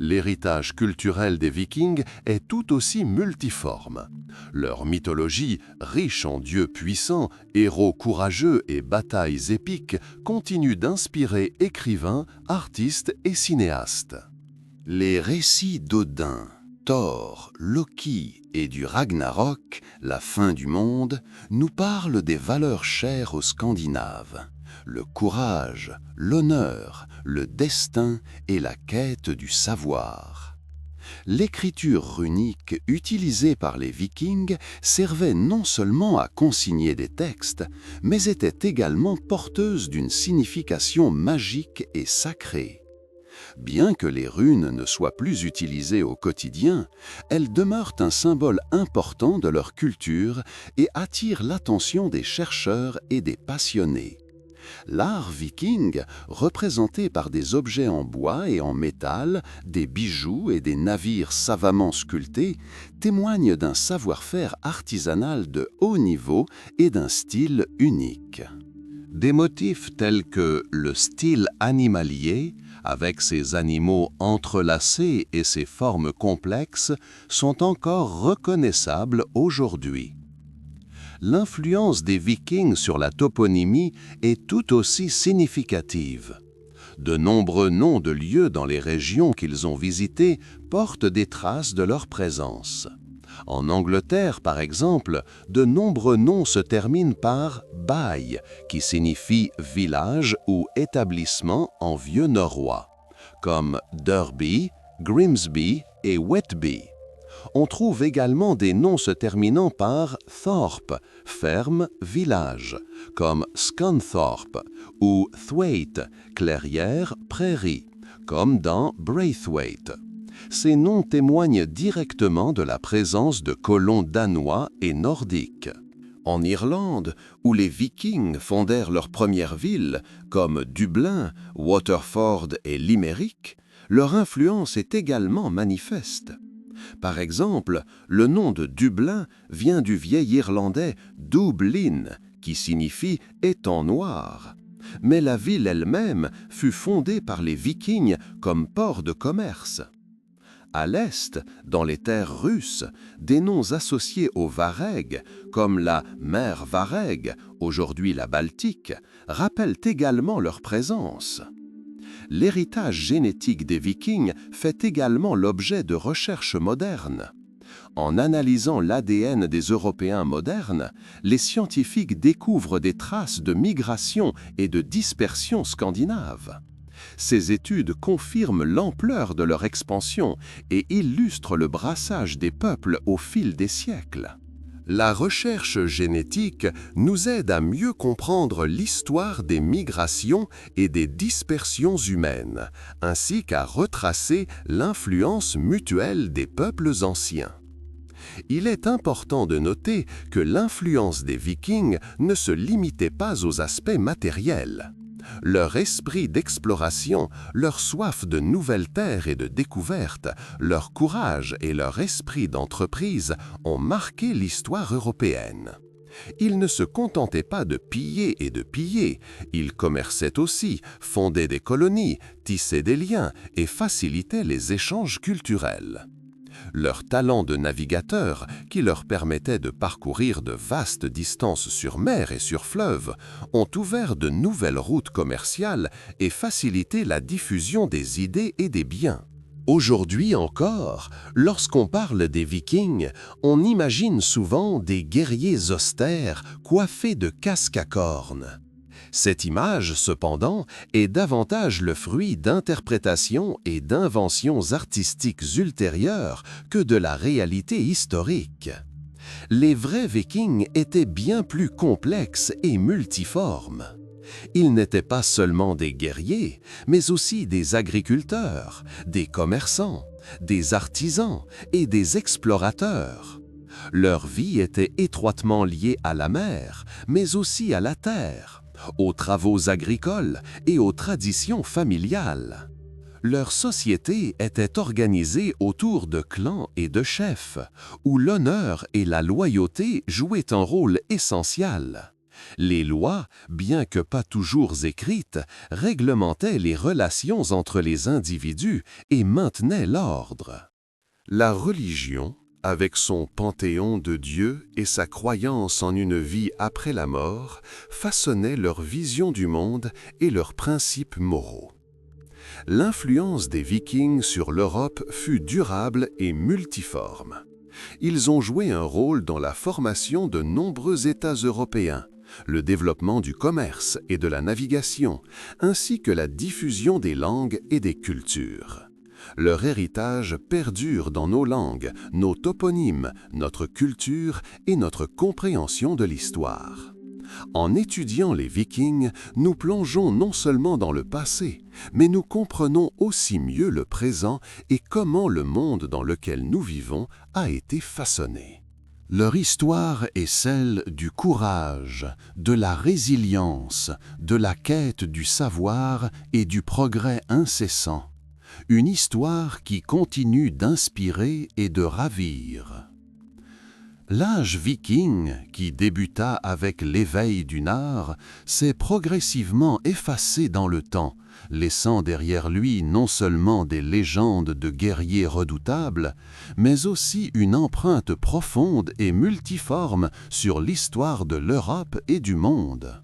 L'héritage culturel des Vikings est tout aussi multiforme. Leur mythologie, riche en dieux puissants, héros courageux et batailles épiques, continue d'inspirer écrivains, artistes et cinéastes. Les récits d'Odin, Thor, Loki et du Ragnarok, la fin du monde, nous parlent des valeurs chères aux Scandinaves. Le courage, l'honneur, le destin et la quête du savoir. L'écriture runique utilisée par les Vikings servait non seulement à consigner des textes, mais était également porteuse d'une signification magique et sacrée. Bien que les runes ne soient plus utilisées au quotidien, elles demeurent un symbole important de leur culture et attirent l'attention des chercheurs et des passionnés. L'art viking, représenté par des objets en bois et en métal, des bijoux et des navires savamment sculptés, témoigne d'un savoir-faire artisanal de haut niveau et d'un style unique. Des motifs tels que le style animalier, avec ses animaux entrelacés et ses formes complexes, sont encore reconnaissables aujourd'hui. L'influence des Vikings sur la toponymie est tout aussi significative. De nombreux noms de lieux dans les régions qu'ils ont visitées portent des traces de leur présence. En Angleterre, par exemple, de nombreux noms se terminent par « bay », qui signifie « village » ou « établissement » en vieux norrois, comme Derby, Grimsby et Whitby. On trouve également des noms se terminant par Thorpe, ferme, village, comme Scunthorpe, ou Thwaite, clairière, prairie, comme dans Braithwaite. Ces noms témoignent directement de la présence de colons danois et nordiques. En Irlande, où les Vikings fondèrent leurs premières villes, comme Dublin, Waterford et Limerick, leur influence est également manifeste. Par exemple, le nom de Dublin vient du vieil irlandais Dublin, qui signifie « étang noir ». Mais la ville elle-même fut fondée par les Vikings comme port de commerce. À l'est, dans les terres russes, des noms associés aux Varegs, comme la mer Vareg, aujourd'hui la Baltique, rappellent également leur présence. L'héritage génétique des Vikings fait également l'objet de recherches modernes. En analysant l'ADN des Européens modernes, les scientifiques découvrent des traces de migration et de dispersion scandinaves. Ces études confirment l'ampleur de leur expansion et illustrent le brassage des peuples au fil des siècles. La recherche génétique nous aide à mieux comprendre l'histoire des migrations et des dispersions humaines, ainsi qu'à retracer l'influence mutuelle des peuples anciens. Il est important de noter que l'influence des Vikings ne se limitait pas aux aspects matériels. Leur esprit d'exploration, leur soif de nouvelles terres et de découverte, leur courage et leur esprit d'entreprise ont marqué l'histoire européenne. Ils ne se contentaient pas de piller et de piller, ils commerçaient aussi, fondaient des colonies, tissaient des liens et facilitaient les échanges culturels. Leur talent de navigateur, qui leur permettait de parcourir de vastes distances sur mer et sur fleuve, ont ouvert de nouvelles routes commerciales et facilité la diffusion des idées et des biens. Aujourd'hui encore, lorsqu'on parle des Vikings, on imagine souvent des guerriers austères coiffés de casques à cornes. Cette image, cependant, est davantage le fruit d'interprétations et d'inventions artistiques ultérieures que de la réalité historique. Les vrais Vikings étaient bien plus complexes et multiformes. Ils n'étaient pas seulement des guerriers, mais aussi des agriculteurs, des commerçants, des artisans et des explorateurs. Leur vie était étroitement liée à la mer, mais aussi à la terre, aux travaux agricoles et aux traditions familiales. Leur société était organisée autour de clans et de chefs, où l'honneur et la loyauté jouaient un rôle essentiel. Les lois, bien que pas toujours écrites, réglementaient les relations entre les individus et maintenaient l'ordre. La religion, avec son panthéon de dieux et sa croyance en une vie après la mort, façonnait leur vision du monde et leurs principes moraux. L'influence des Vikings sur l'Europe fut durable et multiforme. Ils ont joué un rôle dans la formation de nombreux États européens, le développement du commerce et de la navigation, ainsi que la diffusion des langues et des cultures. Leur héritage perdure dans nos langues, nos toponymes, notre culture et notre compréhension de l'histoire. En étudiant les Vikings, nous plongeons non seulement dans le passé, mais nous comprenons aussi mieux le présent et comment le monde dans lequel nous vivons a été façonné. Leur histoire est celle du courage, de la résilience, de la quête du savoir et du progrès incessant. Une histoire qui continue d'inspirer et de ravir. L'âge viking, qui débuta avec l'éveil du art, s'est progressivement effacé dans le temps, laissant derrière lui non seulement des légendes de guerriers redoutables, mais aussi une empreinte profonde et multiforme sur l'histoire de l'Europe et du monde.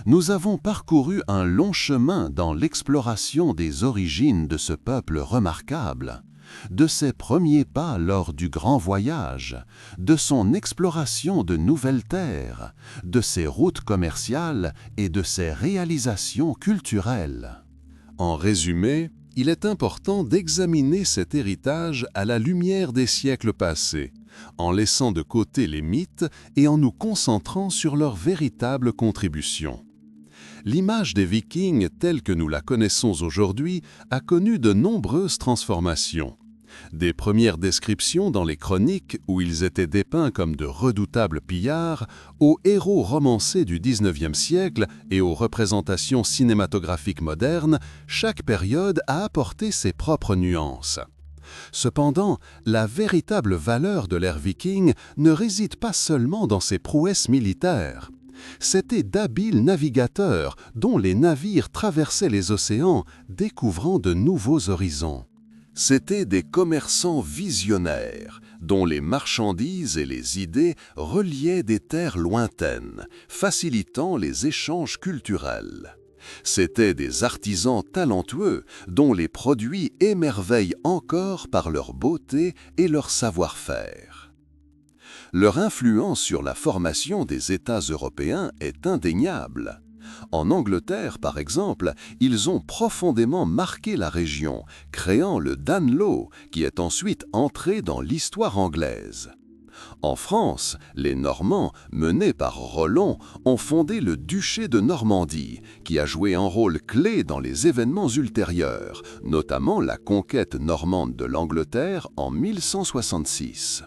Nous avons parcouru un long chemin dans l'exploration des origines de ce peuple remarquable, de ses premiers pas lors du Grand Voyage, de son exploration de nouvelles terres, de ses routes commerciales et de ses réalisations culturelles. En résumé, il est important d'examiner cet héritage à la lumière des siècles passés, en laissant de côté les mythes et en nous concentrant sur leurs véritables contributions. L'image des Vikings telle que nous la connaissons aujourd'hui a connu de nombreuses transformations. Des premières descriptions dans les chroniques où ils étaient dépeints comme de redoutables pillards, aux héros romancés du XIXe siècle et aux représentations cinématographiques modernes, chaque période a apporté ses propres nuances. Cependant, la véritable valeur de l'ère viking ne réside pas seulement dans ses prouesses militaires. C'étaient d'habiles navigateurs dont les navires traversaient les océans, découvrant de nouveaux horizons. C'étaient des commerçants visionnaires, dont les marchandises et les idées reliaient des terres lointaines, facilitant les échanges culturels. C'étaient des artisans talentueux, dont les produits émerveillent encore par leur beauté et leur savoir-faire. Leur influence sur la formation des États européens est indéniable. En Angleterre, par exemple, ils ont profondément marqué la région, créant le Danelaw, qui est ensuite entré dans l'histoire anglaise. En France, les Normands, menés par Rollon, ont fondé le duché de Normandie, qui a joué un rôle clé dans les événements ultérieurs, notamment la conquête normande de l'Angleterre en 1166.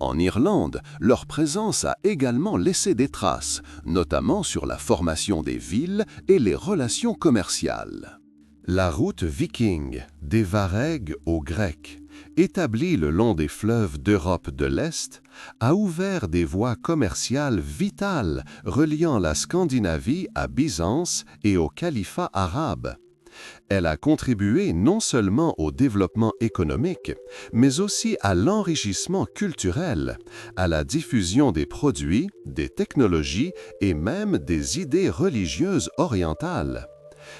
En Irlande, leur présence a également laissé des traces, notamment sur la formation des villes et les relations commerciales. La route viking, des Varègues aux Grecs, établie le long des fleuves d'Europe de l'Est, a ouvert des voies commerciales vitales reliant la Scandinavie à Byzance et au califat arabe. Elle a contribué non seulement au développement économique, mais aussi à l'enrichissement culturel, à la diffusion des produits, des technologies et même des idées religieuses orientales.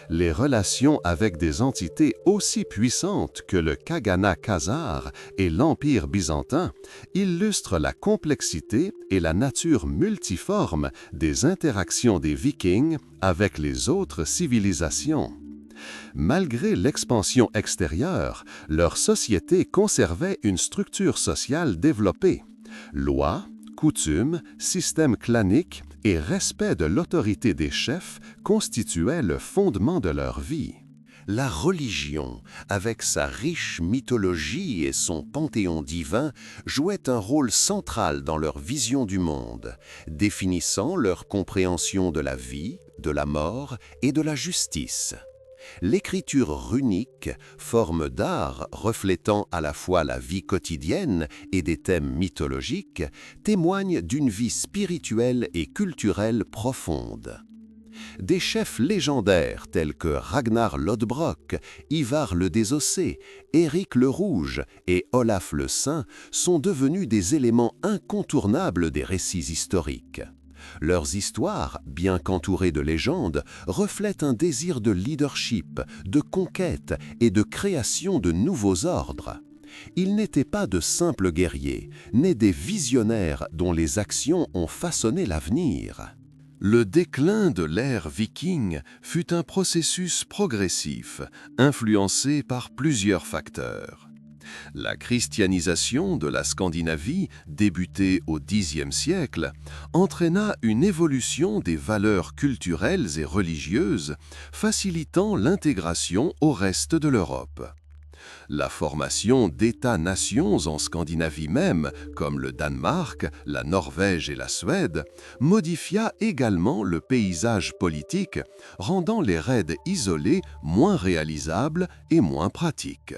Les relations avec des entités aussi puissantes que le Khaganat khazar et l'Empire byzantin illustrent la complexité et la nature multiforme des interactions des Vikings avec les autres civilisations. Malgré l'expansion extérieure, leur société conservait une structure sociale développée. Lois, coutumes, système clanique et respect de l'autorité des chefs constituaient le fondement de leur vie. La religion, avec sa riche mythologie et son panthéon divin, jouait un rôle central dans leur vision du monde, définissant leur compréhension de la vie, de la mort et de la justice. L'écriture runique, forme d'art reflétant à la fois la vie quotidienne et des thèmes mythologiques, témoigne d'une vie spirituelle et culturelle profonde. Des chefs légendaires tels que Ragnar Lodbrok, Ivar le Désossé, Éric le Rouge et Olaf le Saint sont devenus des éléments incontournables des récits historiques. Leurs histoires, bien qu'entourées de légendes, reflètent un désir de leadership, de conquête et de création de nouveaux ordres. Ils n'étaient pas de simples guerriers, nés des visionnaires dont les actions ont façonné l'avenir. Le déclin de l'ère viking fut un processus progressif, influencé par plusieurs facteurs. La christianisation de la Scandinavie, débutée au Xe siècle, entraîna une évolution des valeurs culturelles et religieuses, facilitant l'intégration au reste de l'Europe. La formation d'États-nations en Scandinavie même, comme le Danemark, la Norvège et la Suède, modifia également le paysage politique, rendant les raids isolés moins réalisables et moins pratiques.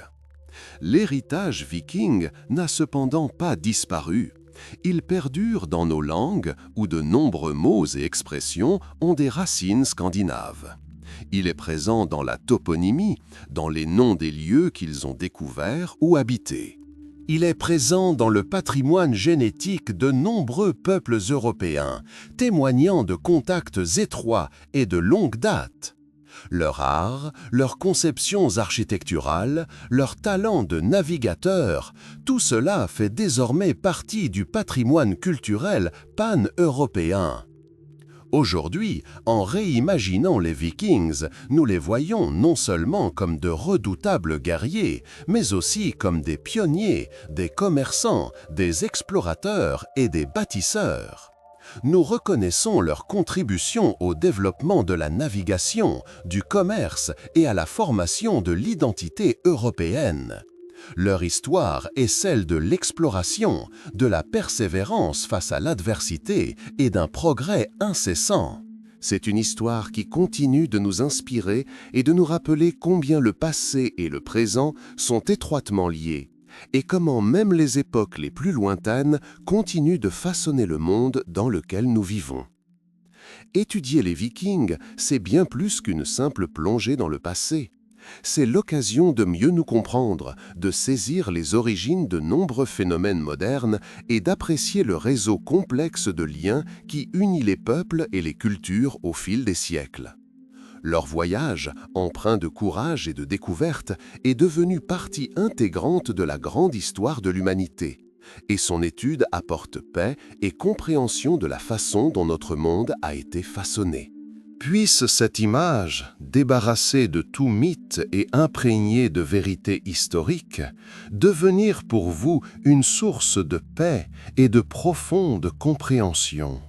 L'héritage viking n'a cependant pas disparu. Il perdure dans nos langues où de nombreux mots et expressions ont des racines scandinaves. Il est présent dans la toponymie, dans les noms des lieux qu'ils ont découverts ou habités. Il est présent dans le patrimoine génétique de nombreux peuples européens, témoignant de contacts étroits et de longue date. Leur art, leurs conceptions architecturales, leur talent de navigateur, tout cela fait désormais partie du patrimoine culturel pan-européen. Aujourd'hui, en réimaginant les Vikings, nous les voyons non seulement comme de redoutables guerriers, mais aussi comme des pionniers, des commerçants, des explorateurs et des bâtisseurs. Nous reconnaissons leur contribution au développement de la navigation, du commerce et à la formation de l'identité européenne. Leur histoire est celle de l'exploration, de la persévérance face à l'adversité et d'un progrès incessant. C'est une histoire qui continue de nous inspirer et de nous rappeler combien le passé et le présent sont étroitement liés, et comment même les époques les plus lointaines continuent de façonner le monde dans lequel nous vivons. Étudier les Vikings, c'est bien plus qu'une simple plongée dans le passé. C'est l'occasion de mieux nous comprendre, de saisir les origines de nombreux phénomènes modernes et d'apprécier le réseau complexe de liens qui unit les peuples et les cultures au fil des siècles. Leur voyage, empreint de courage et de découverte, est devenu partie intégrante de la grande histoire de l'humanité, et son étude apporte paix et compréhension de la façon dont notre monde a été façonné. Puisse cette image, débarrassée de tout mythe et imprégnée de vérités historiques, devenir pour vous une source de paix et de profonde compréhension.